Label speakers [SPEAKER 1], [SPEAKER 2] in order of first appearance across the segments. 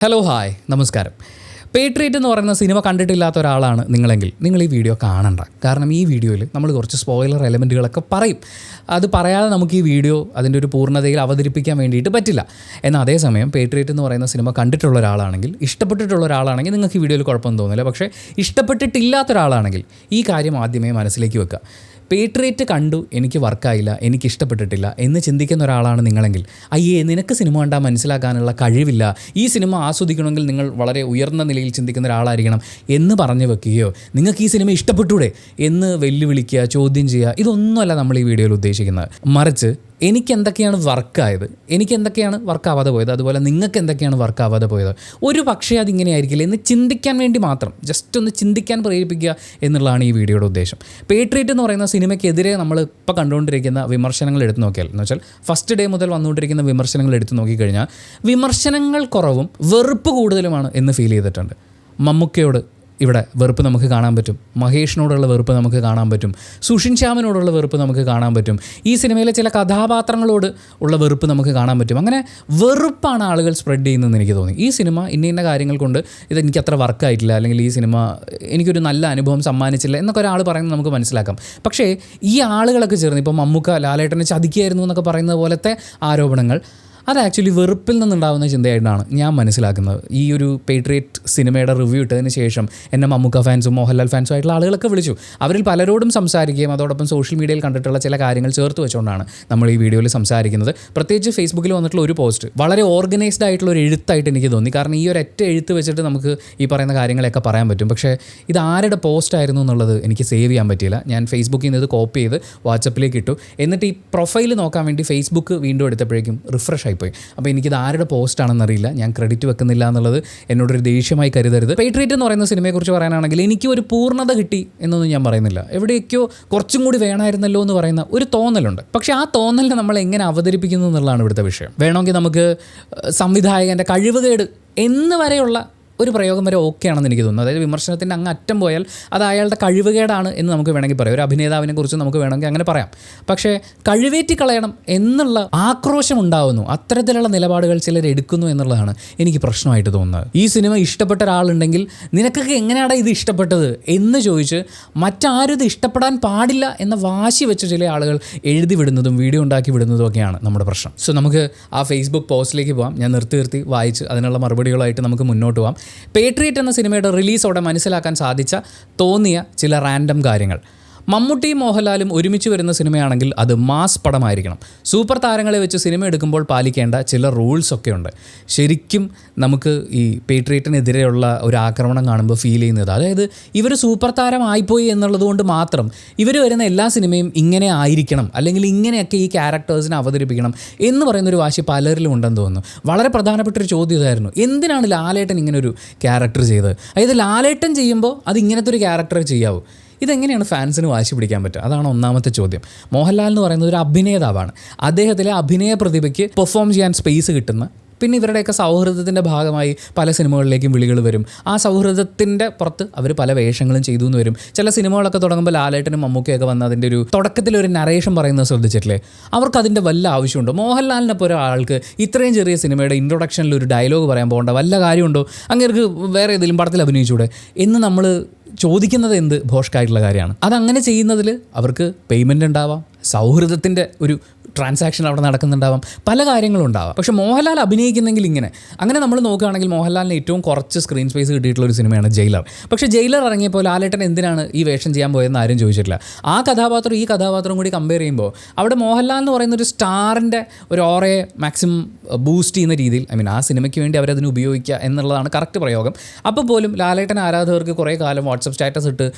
[SPEAKER 1] Hello hi നമസ്കാരം. Patriot എന്ന് പറയുന്ന സിനിമ കണ്ടിട്ടില്ലാത്ത ഒരാളാണ് നിങ്ങളെങ്കിൽ നിങ്ങൾ ഈ വീഡിയോ കാണണ്ട. കാരണം ഈ വീഡിയോയിൽ നമ്മൾ കുറച്ച് സ്പോയിലർ എലമെൻറ്റുകളൊക്കെ പറയും. അത് പറയാതെ നമുക്ക് ഈ വീഡിയോ അതിൻ്റെ ഒരു പൂർണ്ണതയിൽ അവതരിപ്പിക്കാൻ വേണ്ടിയിട്ട് പറ്റില്ല. എന്നാൽ അതേസമയം പേട്രിയറ്റ് എന്ന് പറയുന്ന സിനിമ കണ്ടിട്ടുള്ള ഒരാളാണെങ്കിൽ, ഇഷ്ടപ്പെട്ടിട്ടുള്ള ഒരാളാണെങ്കിൽ നിങ്ങൾക്ക് ഈ വീഡിയോയിൽ കുഴപ്പമൊന്നും തോന്നില്ല. പക്ഷേ ഇഷ്ടപ്പെട്ടിട്ടില്ലാത്ത ഒരാളാണെങ്കിൽ ഈ കാര്യം ആദ്യമേ മനസ്സിലേക്ക് വെക്കുക. പേട്രിയറ്റ് കണ്ടു, എനിക്ക് വർക്കായില്ല, എനിക്ക് ഇഷ്ടപ്പെട്ടിട്ടില്ല എന്ന് ചിന്തിക്കുന്ന ഒരാളാണ് നിങ്ങളെങ്കിൽ, അയ്യേ നിനക്ക് സിനിമ കണ്ടാൽ മനസ്സിലാക്കാനുള്ള കഴിവില്ല, ഈ സിനിമ ആസ്വദിക്കണമെങ്കിൽ നിങ്ങൾ വളരെ ഉയർന്ന നിലയിൽ ചിന്തിക്കുന്ന ഒരാളായിരിക്കണം എന്ന് പറഞ്ഞു വെക്കുകയോ നിങ്ങൾക്ക് ഈ സിനിമ ഇഷ്ടപ്പെട്ടൂടെ എന്ന് വെല്ലുവിളിക്കുക, ചോദ്യം ചെയ്യുക, ഇതൊന്നുമല്ല നമ്മൾ ഈ വീഡിയോയിൽ ഉദ്ദേശിക്കുന്നത്. മറിച്ച് എനിക്ക് എന്തൊക്കെയാണ് വർക്കായത്, എനിക്ക് എന്തൊക്കെയാണ് വർക്കാവാതെ പോയത്, അതുപോലെ നിങ്ങൾക്ക് എന്തൊക്കെയാണ് വർക്കാവാതെ പോയത്, ഒരു പക്ഷേ അതിങ്ങനെ ആയിരിക്കില്ല എന്ന് ചിന്തിക്കാൻ വേണ്ടി മാത്രം, ജസ്റ്റ് ഒന്ന് ചിന്തിക്കാൻ പ്രേരിപ്പിക്കുക എന്നുള്ളതാണ് ഈ വീഡിയോയുടെ ഉദ്ദേശം. പേട്രിയറ്റ് എന്ന് പറയുന്ന സിനിമയ്ക്കെതിരെ നമ്മൾ ഇപ്പോൾ കണ്ടുകൊണ്ടിരിക്കുന്ന വിമർശനങ്ങൾ എടുത്തു നോക്കിയാൽ, എന്ന് വെച്ചാൽ ഫസ്റ്റ് ഡേ മുതൽ വന്നുകൊണ്ടിരിക്കുന്ന വിമർശനങ്ങൾ എടുത്തു നോക്കിക്കഴിഞ്ഞാൽ വിമർശനങ്ങൾ കുറവും വെറുപ്പ് കൂടുതലുമാണ് എന്ന് ഫീൽ ചെയ്തിട്ടുണ്ട്. മമ്മൂക്കയോട് ഇവിടെ വെറുപ്പ് നമുക്ക് കാണാൻ പറ്റും, മഹേഷിനോടുള്ള വെറുപ്പ് നമുക്ക് കാണാൻ പറ്റും, സുഷിൻ ശ്യാമിനോടുള്ള വെറുപ്പ് നമുക്ക് കാണാൻ പറ്റും, ഈ സിനിമയിലെ ചില കഥാപാത്രങ്ങളോട് ഉള്ള വെറുപ്പ് നമുക്ക് കാണാൻ പറ്റും. അങ്ങനെ വെറുപ്പാണ് ആളുകൾ സ്പ്രെഡ് ചെയ്യുന്നതെന്ന് എനിക്ക് തോന്നി. ഈ സിനിമ ഇന്ന കാര്യങ്ങൾ കൊണ്ട് ഇതെനിക്ക് അത്ര വർക്കായിട്ടില്ല, അല്ലെങ്കിൽ ഈ സിനിമ എനിക്കൊരു നല്ല അനുഭവം സമ്മാനിച്ചില്ല എന്നൊക്കെ ഒരാൾ പറയുന്നത് നമുക്ക് മനസ്സിലാക്കാം. പക്ഷേ ഈ ആളുകളൊക്കെ ചേർന്ന് ഇപ്പോൾ മമ്മൂക്ക ലാലേട്ടനെ ചതിക്കുകയായിരുന്നു എന്നൊക്കെ പറയുന്നത് പോലത്തെ ആരോപണങ്ങൾ, അത് ആക്ച്വലി വെറുപ്പിൽ നിന്നുണ്ടാകുന്ന ചിന്തയായിട്ടാണ് ഞാൻ മനസ്സിലാക്കുന്നത്. ഈ ഒരു പേട്രിയറ്റ് സിനിമയുടെ റിവ്യൂ ഇട്ടതിന് ശേഷം എന്നെ മമ്മൂക്ക ഫാൻസും മോഹൻലാൽ ഫാൻസും ആയിട്ടുള്ള ആളുകളൊക്കെ വിളിച്ചു. അവരിൽ പലരോടും സംസാരിക്കുകയും അതോടൊപ്പം സോഷ്യൽ മീഡിയയിൽ കണ്ടിട്ടുള്ള ചില കാര്യങ്ങൾ ചേർത്ത് വെച്ചുകൊണ്ടാണ് നമ്മൾ ഈ വീഡിയോയിൽ സംസാരിക്കുന്നത്. പ്രത്യേകിച്ച് ഫേസ്ബുക്കിൽ വന്നിട്ടുള്ള ഒരു പോസ്റ്റ് വളരെ ഓർഗനൈസ്ഡ് ആയിട്ടുള്ള ഒരു എഴുത്തായിട്ട് എനിക്ക് തോന്നി. കാരണം ഈ ഒരു ഒറ്റ എഴുത്ത് വെച്ചിട്ട് നമുക്ക് ഈ പറയുന്ന കാര്യങ്ങളൊക്കെ പറയാൻ പറ്റും. പക്ഷേ ഇത് ആരുടെ പോസ്റ്റ് ആയിരുന്നു എന്നുള്ളത് എനിക്ക് സേവ് ചെയ്യാൻ പറ്റിയില്ല. ഞാൻ ഫേസ്ബുക്കിൽ നിന്ന് ഇത് കോപ്പി ചെയ്ത് വാട്സപ്പിലേക്ക് ഇട്ടു. എന്നിട്ട് ഈ പ്രൊഫൈൽ നോക്കാൻ വേണ്ടി ഫേസ്ബുക്ക് വീണ്ടും എടുത്തപ്പോഴേക്കും റിഫ്രഷ് ആയിപ്പോയി. അപ്പോൾ എനിക്കിത് ആരുടെ പോസ്റ്റ് ആണെന്നറിയില്ല, ഞാൻ ക്രെഡിറ്റ് വെക്കുന്നില്ല എന്നുള്ളത് എന്നോടൊരു ദേഷ്യമായി കരുതരുത്. പേട്രിയറ്റ് എന്ന് പറയുന്ന സിനിമയെക്കുറിച്ച് പറയാനാണെങ്കിൽ എനിക്ക് ഒരു പൂർണ്ണത കിട്ടി എന്നൊന്നും ഞാൻ പറയുന്നില്ല. എവിടെയൊക്കെയോ കുറച്ചും കൂടി വേണമായിരുന്നല്ലോ എന്ന് പറയുന്ന ഒരു തോന്നലുണ്ട്. പക്ഷേ ആ തോന്നലിനെ നമ്മൾ എങ്ങനെ അവതരിപ്പിക്കുന്നു എന്നുള്ളതാണ് ഇവിടുത്തെ വിഷയം. വേണമെങ്കിൽ നമുക്ക് സംവിധായകൻ്റെ കഴിവുകേട് എന്ന് വരെയുള്ള ഒരു പ്രയോഗം വരെ ഓക്കെ ആണെന്ന് എനിക്ക് തോന്നുന്നു. അതായത് വിമർശനത്തിൻ്റെ അങ്ങ് അറ്റം പോയാൽ അത് അയാളുടെ കഴിവുകേടാണ് എന്ന് നമുക്ക് വേണമെങ്കിൽ പറയാം. ഒരു അഭിനേതാവിനെ കുറിച്ച് നമുക്ക് വേണമെങ്കിൽ അങ്ങനെ പറയാം. പക്ഷേ കഴിവേറ്റി കളയണം എന്നുള്ള ആക്രോശം ഉണ്ടാവുന്നു, അത്തരത്തിലുള്ള നിലപാടുകൾ ചിലർ എടുക്കുന്നു എന്നുള്ളതാണ് എനിക്ക് പ്രശ്നമായിട്ട് തോന്നുന്നത്. ഈ സിനിമ ഇഷ്ടപ്പെട്ട ഒരാളുണ്ടെങ്കിൽ നിനക്കൊക്കെ എങ്ങനെയാണ് ഇത് ഇഷ്ടപ്പെട്ടത് എന്ന് ചോദിച്ച് മറ്റാരും ഇത് ഇഷ്ടപ്പെടാൻ പാടില്ല എന്ന വാശി വെച്ച് ചില ആളുകൾ എഴുതി വിടുന്നതും വീഡിയോ ഉണ്ടാക്കി വിടുന്നതും ഒക്കെയാണ് നമ്മുടെ പ്രശ്നം. സോ നമുക്ക് ആ ഫേസ്ബുക്ക് പോസ്റ്റിലേക്ക് പോകാം. ഞാൻ നിർത്തി വായിച്ച് അതിനുള്ള മറുപടികളായിട്ട് നമുക്ക് മുന്നോട്ട് പോകാം. പേട്രിയറ്റ് എന്ന സിനിമയുടെ റിലീസോടെ മനസ്സിലാക്കാൻ തോന്നിയ ചില റാൻഡം കാര്യങ്ങൾ. മമ്മൂട്ടിയും മോഹൻലാലും ഒരുമിച്ച് വരുന്ന സിനിമയാണെങ്കിൽ അത് മാസ് പടമായിരിക്കണം. സൂപ്പർ താരങ്ങളെ വെച്ച് സിനിമ എടുക്കുമ്പോൾ പാലിക്കേണ്ട ചില റൂൾസൊക്കെ ഉണ്ട്. ശരിക്കും നമുക്ക് ഈ പേട്രിയറ്റിനെതിരെയുള്ള ഒരു ആക്രമണം കാണുമ്പോൾ ഫീൽ ചെയ്യുന്നത്, അതായത് ഇവർ സൂപ്പർ താരമായിപ്പോയി എന്നുള്ളത് കൊണ്ട് മാത്രം ഇവർ വരുന്ന എല്ലാ സിനിമയും ഇങ്ങനെ ആയിരിക്കണം, അല്ലെങ്കിൽ ഇങ്ങനെയൊക്കെ ഈ ക്യാരക്ടേഴ്സിനെ അവതരിപ്പിക്കണം എന്ന് പറയുന്നൊരു വാശി പലരിലും ഉണ്ടെന്ന് തോന്നുന്നു. വളരെ പ്രധാനപ്പെട്ടൊരു ചോദ്യം ഇതായിരുന്നു, എന്തിനാണ് ലാലേട്ടൻ ഇങ്ങനൊരു ക്യാരക്ടർ ചെയ്തത്? അതായത് ലാലേട്ടൻ ചെയ്യുമ്പോൾ അത് ഇങ്ങനത്തെ ഒരു ക്യാരക്ടർ ചെയ്യാവൂ. ഇതെങ്ങനെയാണ് ഫാൻസിന് വാശി പിടിക്കാൻ പറ്റുക? അതാണ് ഒന്നാമത്തെ ചോദ്യം. മോഹൻലാൽ എന്ന് പറയുന്നത് ഒരു അഭിനേതാവാണ്. അദ്ദേഹത്തിലെ അഭിനയ പ്രതിഭയ്ക്ക് പെർഫോം ചെയ്യാൻ സ്പേസ് കിട്ടുന്ന, പിന്നെ ഇവരുടെയൊക്കെ സൗഹൃദത്തിൻ്റെ ഭാഗമായി പല സിനിമകളിലേക്കും വിളികൾ വരും. ആ സൗഹൃദത്തിൻ്റെ പുറത്ത് അവർ പല വേഷങ്ങളും ചെയ്തു എന്ന് വരും. ചില സിനിമകളൊക്കെ തുടങ്ങുമ്പോൾ ലാലേട്ടനും മമ്മൂക്കയൊക്കെ വന്ന് അതിൻ്റെ ഒരു തുടക്കത്തിലൊരു നറേഷൻ പറയുന്നത് ശ്രദ്ധിച്ചിട്ടില്ലേ? അവർക്ക് അതിൻ്റെ വല്ല ആവശ്യമുണ്ടോ? മോഹൻലാലിനെപ്പോൾ ഒരാൾക്ക് ഇത്രയും ചെറിയ സിനിമയുടെ ഇൻട്രൊഡക്ഷനിൽ ഒരു ഡയലോഗ് പറയാൻ പോകേണ്ട വല്ല കാര്യമുണ്ടോ? അങ്ങേർക്ക് വേറെ ഏതെങ്കിലും പടത്തിൽ അഭിനയിച്ചൂടെ എന്ന് നമ്മൾ ചോദിക്കുന്നത് എന്ത് ഭോഷ്കായിട്ടുള്ള കാര്യമാണ്. അതങ്ങനെ ചെയ്യുന്നതിൽ അവർക്ക് പേയ്മെൻ്റ് ഉണ്ടാവാം, സൗഹൃദത്തിൻ്റെ ഒരു ട്രാൻസാക്ഷൻ അവിടെ നടക്കുന്നുണ്ടാവാം, പല കാര്യങ്ങളും ഉണ്ടാവാം. പക്ഷേ മോഹൻലാൽ അഭിനയിക്കുന്നെങ്കിൽ അങ്ങനെ നമ്മൾ നോക്കുകയാണെങ്കിൽ മോഹൻലാലിന് ഏറ്റവും കുറച്ച് സ്ക്രീൻ സ്പേസ് കിട്ടിയിട്ടുള്ള ഒരു സിനിമയാണ് ജയിലർ. പക്ഷേ ജയിലർ ഇറങ്ങിയപ്പോൾ ലാലേട്ടൻ എന്തിനാണ് ഈ വേഷം ചെയ്യാൻ പോയതെന്ന് ആരും ചോദിച്ചിട്ടില്ല. ആ കഥാപാത്രം ഈ കഥാപാത്രം കൂടി കമ്പയർ ചെയ്യുമ്പോൾ അവിടെ മോഹൻലാൽ എന്ന് പറയുന്ന ഒരു സ്റ്റാറിൻ്റെ ഒരു ഓറയെ മാക്സിമം ബൂസ്റ്റ് ചെയ്യുന്ന രീതിയിൽ, ആ സിനിമയ്ക്ക് വേണ്ടി അവരതിന് ഉപയോഗിക്കുക എന്നുള്ളതാണ് കറക്റ്റ് പ്രയോഗം. അപ്പോൾ പോലും ലാലേട്ടൻ ആരാധകർക്ക് കുറേ കാലം വാട്സപ്പ് സ്റ്റാറ്റസ് ഇട്ട്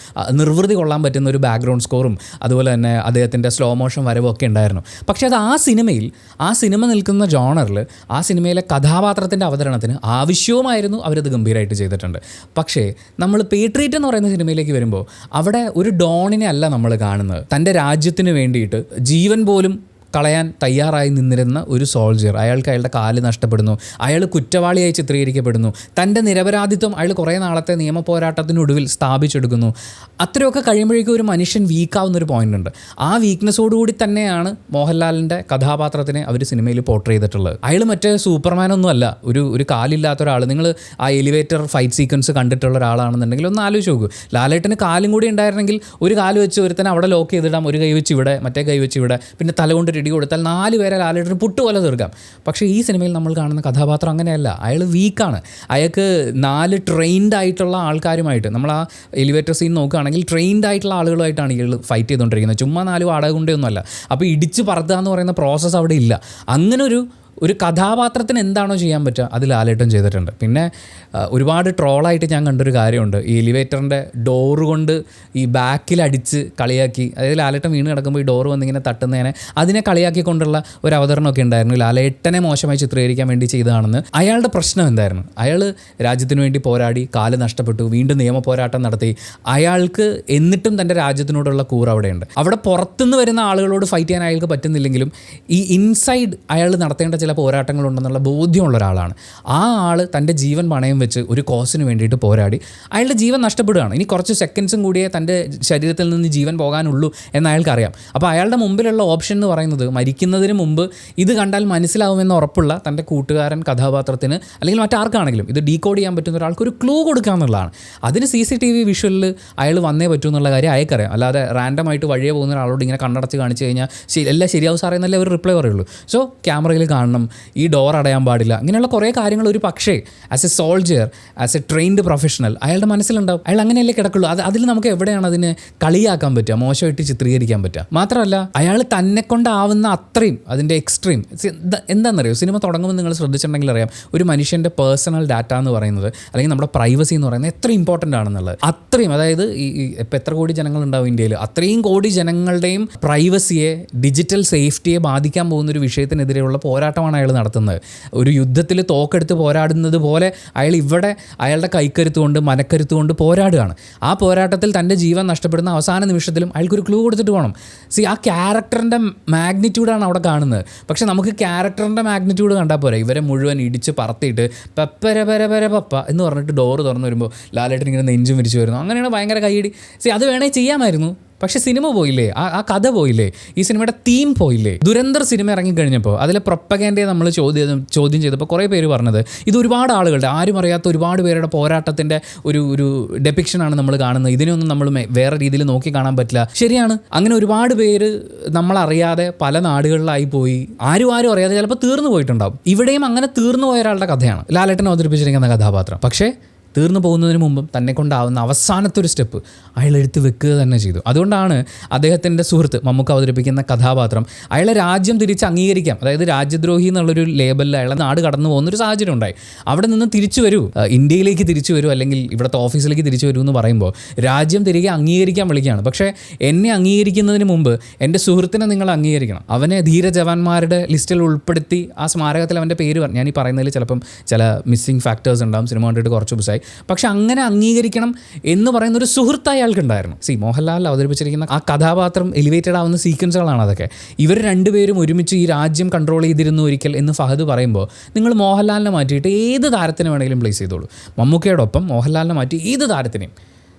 [SPEAKER 1] നിർവൃതി കൊള്ളാൻ പറ്റുന്ന ഒരു ബാക്ക്ഗ്രൗണ്ട് സ്കോറും അതുപോലെ തന്നെ അദ്ദേഹത്തിൻ്റെ സ്ലോ മോഷൻ വരവും ഒക്കെ ഉണ്ടായിരുന്നു. പക്ഷേ അത് ആ സിനിമ നിൽക്കുന്ന ജോണറിൽ ആ സിനിമയിലെ കഥാപാത്രത്തിൻ്റെ അവതരണത്തിന് ആവശ്യവുമായിരുന്നു. അവരത് ഗംഭീരമായിട്ട് ചെയ്തിട്ടുണ്ട്. പക്ഷേ നമ്മൾ പേട്രിയറ്റ് എന്ന് പറയുന്ന സിനിമയിലേക്ക് വരുമ്പോൾ അവിടെ ഒരു ഡോണിനെ അല്ല നമ്മൾ കാണുന്നത്. തൻ്റെ രാജ്യത്തിന് വേണ്ടിയിട്ട് ജീവൻ പോലും കളയാൻ തയ്യാറായി നിന്നിരുന്ന ഒരു സോൾജിയർ, അയാൾക്ക് അയാളുടെ കാല് നഷ്ടപ്പെടുന്നു, അയാൾ കുറ്റവാളിയായി ചിത്രീകരിക്കപ്പെടുന്നു, തൻ്റെ നിരപരാധിത്വം അയാൾ കുറേ നാളത്തെ നിയമ പോരാട്ടത്തിനൊടുവിൽ സ്ഥാപിച്ചെടുക്കുന്നു. അത്രയൊക്കെ കഴിയുമ്പോഴേക്കും ഒരു മനുഷ്യൻ വീക്കാവുന്നൊരു പോയിൻ്റ് ഉണ്ട്. ആ വീക്ക്നെസ്സോടുകൂടി തന്നെയാണ് മോഹൻലാലിൻ്റെ കഥാപാത്രത്തിനെ അവർ സിനിമയിൽ പോർട്രേ ചെയ്തിട്ടുള്ളത്. അയാൾ മറ്റേ സൂപ്പർമാനൊന്നും അല്ല, ഒരു കാലില്ലാത്ത ഒരാൾ. നിങ്ങൾ ആ എലിവേറ്റർ ഫൈറ്റ് സീക്വൻസ് കണ്ടിട്ടുള്ള ഒരാളാണെന്നുണ്ടെങ്കിൽ ഒന്ന് ആലോചിച്ച് നോക്കൂ. ലാലേട്ടന് കാലും കൂടി ഉണ്ടായിരുന്നെങ്കിൽ ഒരു കാല് വെച്ച് ഒരുത്തനെ അവിടെ ലോക്ക് ചെയ്തിടാം, ഒരു കൈ വെച്ച് ഇവിടെ, മറ്റേ കൈ വെച്ച് ഇവിടെ, പിന്നെ തലകൊണ്ട് ഇടി കൊടുത്താൽ 4 പേരെ ലാലേട്ടന് പുട്ടുപോലെ തീർക്കാം. പക്ഷേ ഈ സിനിമയിൽ നമ്മൾ കാണുന്ന കഥാപാത്രം അങ്ങനെയല്ല. അയാൾ വീക്കാണ്. അയാൾക്ക് 4 ട്രെയിൻഡ് ആയിട്ടുള്ള ആൾക്കാരുമായിട്ട്, നമ്മൾ ആ എലിവേറ്റർ സീൻ നോക്കുകയാണെങ്കിൽ ട്രെയിൻഡ് ആയിട്ടുള്ള ആളുകളുമായിട്ടാണ് ഇയാൾ ഫൈറ്റ് ചെയ്തുകൊണ്ടിരിക്കുന്നത്. ചുമ്മാ 4 വാടകൊണ്ടൊന്നുമല്ല. അപ്പോൾ ഇടിച്ച് പറത്തുക എന്ന് പറയുന്ന പ്രോസസ്സ് അവിടെ ഇല്ല. അങ്ങനെ ഒരു കഥാപാത്രത്തിന് എന്താണോ ചെയ്യാൻ പറ്റുക അത് ലാലേട്ടൻ ചെയ്തിട്ടുണ്ട്. പിന്നെ ഒരുപാട് ട്രോളായിട്ട് ഞാൻ കണ്ടൊരു കാര്യമുണ്ട്. ഈ എലിവേറ്ററിൻ്റെ ഡോറ് കൊണ്ട് ഈ ബാക്കിലടിച്ച് കളിയാക്കി, അതായത് ലാലേട്ടൻ വീണ് കിടക്കുമ്പോൾ ഈ ഡോറ് വന്നിങ്ങനെ തട്ടുന്നതിനെ അതിനെ കളിയാക്കിക്കൊണ്ടുള്ള ഒരു അവതരണമൊക്കെ ഉണ്ടായിരുന്നു. ലാലേട്ടനെ മോശമായി ചിത്രീകരിക്കാൻ വേണ്ടി ചെയ്തതാണെന്ന്. അയാളുടെ പ്രശ്നം എന്തായിരുന്നു? അയാൾ രാജ്യത്തിന് വേണ്ടി പോരാടി, കാല് നഷ്ടപ്പെട്ടു, വീണ്ടും നിയമ പോരാട്ടം നടത്തി. അയാൾക്ക് എന്നിട്ടും തൻ്റെ രാജ്യത്തിനോടുള്ള കൂറ് അവിടെയുണ്ട്. അവിടെ പുറത്തുനിന്ന് വരുന്ന ആളുകളോട് ഫൈറ്റ് ചെയ്യാൻ അയാൾക്ക് പറ്റുന്നില്ലെങ്കിലും ഈ ഇൻസൈഡ് അയാൾ നടത്തേണ്ട ചില പോരാട്ടങ്ങളുണ്ടെന്നുള്ള ബോധ്യമുള്ള ഒരാളാണ്. ആ ആൾ തൻ്റെ ജീവൻ പണയം വെച്ച് ഒരു കോസിന് വേണ്ടിയിട്ട് പോരാടി അയാളുടെ ജീവൻ നഷ്ടപ്പെടുകയാണ്. ഇനി കുറച്ച് സെക്കൻഡ്സും കൂടിയേ തൻ്റെ ശരീരത്തിൽ നിന്ന് ജീവൻ പോകാനുള്ളൂ എന്ന് അയാൾക്കറിയാം. അപ്പോൾ അയാളുടെ മുമ്പിലുള്ള ഓപ്ഷൻ എന്ന് പറയുന്നത് മരിക്കുന്നതിന് മുമ്പ് ഇത് കണ്ടാൽ മനസ്സിലാവുമെന്ന് ഉറപ്പുള്ള തൻ്റെ കൂട്ടുകാരൻ കഥാപാത്രത്തിന് അല്ലെങ്കിൽ മറ്റാർക്കാണെങ്കിലും ഇത് ഡീകോഡ് ചെയ്യാൻ പറ്റുന്ന ഒരാൾക്ക് ഒരു ക്ലൂ കൊടുക്കുക എന്നുള്ളതാണ്. അതിന് CCTV വിഷ്വലിൽ അയാൾ വന്നേ പറ്റൂ എന്നുള്ള കാര്യം അയാൾക്കറിയാം. അല്ലാതെ റാൻഡമായിട്ട് വഴിയെ പോകുന്ന ഒരാളോട് ഇങ്ങനെ കണ്ണടച്ച് കാണിച്ച് കഴിഞ്ഞാൽ എല്ലാം ശരിയാവും സാറേ എന്നല്ലേ ഒരു റിപ്ലൈ പറയുള്ളൂ. സോ ക്യാമറയിൽ കാണണം, ഈ ഡോർ അടയാൻ പാടില്ല, ഇങ്ങനെയുള്ള കുറേ കാര്യങ്ങൾ ഒരു പക്ഷേ as A soldier, as A trained professional അയാളുടെ മനസ്സിലുണ്ടാവും. അയാൾ അങ്ങനെയല്ലേ കിടക്കുള്ളൂ. അതിൽ നമുക്ക് എവിടെയാണ് അതിനെ കളിയാക്കാൻ പറ്റുക, മോശമായിട്ട് ചിത്രീകരിക്കാൻ പറ്റുക? മാത്രമല്ല അയാൾ തന്നെ കൊണ്ടാവുന്ന അത്രയും അതിൻ്റെ എക്സ്ട്രീം എന്താണെന്നറിയോ? സിനിമ തുടങ്ങുമ്പോൾ നിങ്ങൾ ശ്രദ്ധിച്ചിട്ടുണ്ടെങ്കിൽ അറിയാം, ഒരു മനുഷ്യൻ്റെ പേഴ്സണൽ ഡാറ്റ എന്ന് പറയുന്നത് അല്ലെങ്കിൽ നമ്മുടെ പ്രൈവസി എന്ന് പറയുന്നത് എത്ര ഇമ്പോർട്ടൻ്റ് ആണെന്നുള്ളത്. അത്രയും, അതായത് ഇപ്പം എത്ര കോടി ജനങ്ങളുണ്ടാവും ഇന്ത്യയിൽ, അത്രയും കോടി ജനങ്ങളുടെയും പ്രൈവസിയെ, ഡിജിറ്റൽ സേഫ്റ്റിയെ ബാധിക്കാൻ പോകുന്നൊരു വിഷയത്തിനെതിരെയുള്ള പോരാട്ടമാണ് അയാൾ നടത്തുന്നത്. ഒരു യുദ്ധത്തിൽ തോക്കെടുത്ത് പോരാടുന്നത് പോലെ അയാൾ ഇവിടെ അയാളുടെ കൈക്കരുത്ത് കൊണ്ട് മനക്കരുത്ത് കൊണ്ട് പോരാടുകയാണ്. ആ പോരാട്ടത്തിൽ തൻ്റെ ജീവൻ നഷ്ടപ്പെടുന്ന അവസാന നിമിഷത്തിലും അയാൾക്കൊരു ക്ലൂ കൊടുത്തിട്ട് പോകണം. ആ ക്യാരക്ടറിൻ്റെ മാഗ്നിറ്റ്യൂഡാണ് അവിടെ കാണുന്നത്. പക്ഷേ നമുക്ക് ക്യാരക്ടറിൻ്റെ മാഗ്നിറ്റ്യൂഡ് കണ്ടാൽ പോരാ. ഇവരെ മുഴുവൻ ഇടിച്ച് പറത്തിയിട്ട് പെപ്പര പര പര പപ്പ എന്ന് പറഞ്ഞിട്ട് ഡോറ് തുറന്ന് വരുമ്പോൾ ലാലേട്ടൻ ഇങ്ങനെ നെഞ്ചും വിരിച്ചു വരുന്നു. അങ്ങനെയാണ് ഭയങ്കര കൈയടി. അത് വേണേൽ ചെയ്യാമായിരുന്നു. പക്ഷേ സിനിമ പോയില്ലേ, ആ കഥ പോയില്ലേ, ഈ സിനിമയുടെ തീം പോയില്ലേ. ദുരന്തർ സിനിമ ഇറങ്ങിക്കഴിഞ്ഞപ്പോൾ അതിലെ പ്രൊപ്പഗാൻഡയെ നമ്മൾ ചോദ്യം ചെയ്തപ്പോൾ കുറേ പേര് പറഞ്ഞത് ഇത് ഒരുപാട് ആളുകളുടെ, ആരും അറിയാത്ത ഒരുപാട് പേരുടെ പോരാട്ടത്തിൻ്റെ ഒരു ഡെപിക്ഷനാണ് നമ്മൾ കാണുന്നത്, ഇതിനെയൊന്നും നമ്മൾ വേറെ രീതിയിൽ നോക്കി കാണാൻ പറ്റില്ല. ശരിയാണ്, അങ്ങനെ ഒരുപാട് പേര് നമ്മളറിയാതെ പല നാടുകളിലായി പോയി, ആരും അറിയാതെ ചിലപ്പോൾ തീർന്നു പോയിട്ടുണ്ടാവും. ഇവിടെയും അങ്ങനെ തീർന്നു പോയ ഒരാളുടെ കഥയാണ് ലാലേട്ടൻ അവതരിപ്പിച്ചിരിക്കുന്ന കഥാപാത്രം. പക്ഷേ തീർന്നു പോകുന്നതിന് മുമ്പും തന്നെ കൊണ്ടാവുന്ന അവസാനത്തെ ഒരു സ്റ്റെപ്പ് അയാൾ എടുത്ത് വെക്കുക തന്നെ ചെയ്തു. അതുകൊണ്ടാണ് അദ്ദേഹത്തിൻ്റെ സുഹൃത്ത് മമ്മൂക്ക അവതരിപ്പിക്കുന്ന കഥാപാത്രം അയാളെ രാജ്യം തിരിച്ച് അംഗീകരിക്കാം, അതായത് രാജ്യദ്രോഹി എന്നുള്ളൊരു ലേബലിൽ അയാളെ നാട് കടന്നു പോകുന്നൊരു സാഹചര്യം ഉണ്ടായി. അവിടെ നിന്ന് തിരിച്ചു വരൂ, ഇന്ത്യയിലേക്ക് തിരിച്ചു വരൂ, അല്ലെങ്കിൽ ഇവിടുത്തെ ഓഫീസിലേക്ക് തിരിച്ചു വരൂ എന്ന് പറയുമ്പോൾ രാജ്യം തിരികെ അംഗീകരിക്കാൻ വിളിക്കുകയാണ്. പക്ഷേ എന്നെ അംഗീകരിക്കുന്നതിന് മുമ്പ് എൻ്റെ സുഹൃത്തിനെ നിങ്ങൾ അംഗീകരിക്കണം. അവനെ ധീര ജവാന്മാരുടെ ലിസ്റ്റിൽ ഉൾപ്പെടുത്തി ആ സ്മാരകത്തിൽ അവൻ്റെ പേര് പറഞ്ഞു. ഞാൻ ഈ പറയുന്നതിൽ ചിലപ്പം ചില മിസ്സിങ് ഫാക്ടേഴ്സ് ഉണ്ടാകും, സിനിമ കണ്ടിട്ട് കുറച്ച് ദിവസമായി. പക്ഷെ അങ്ങനെ അംഗീകരിക്കണം എന്ന് പറയുന്ന ഒരു സുഹൃത്ത് അയാൾക്കുണ്ടായിരുന്നു. മോഹൻലാൽ അവതരിപ്പിച്ചിരിക്കുന്ന ആ കഥാപാത്രം എലിവേറ്റഡ് ആവുന്ന സീക്വൻസുകളാണ് അതൊക്കെ. ഇവർ രണ്ടുപേരും ഒരുമിച്ച് ഈ രാജ്യം കൺട്രോൾ ചെയ്തിരുന്നു ഒരിക്കൽ എന്ന് ഫഹദ് പറയുമ്പോൾ നിങ്ങൾ മോഹൻലാലിനെ മാറ്റിയിട്ട് ഏത് താരത്തിനെ വേണമെങ്കിലും പ്ലേസ് ചെയ്തോളൂ. മമ്മൂക്കയോടൊപ്പം മോഹൻലാലിനെ മാറ്റി ഏത് താരത്തിനെയും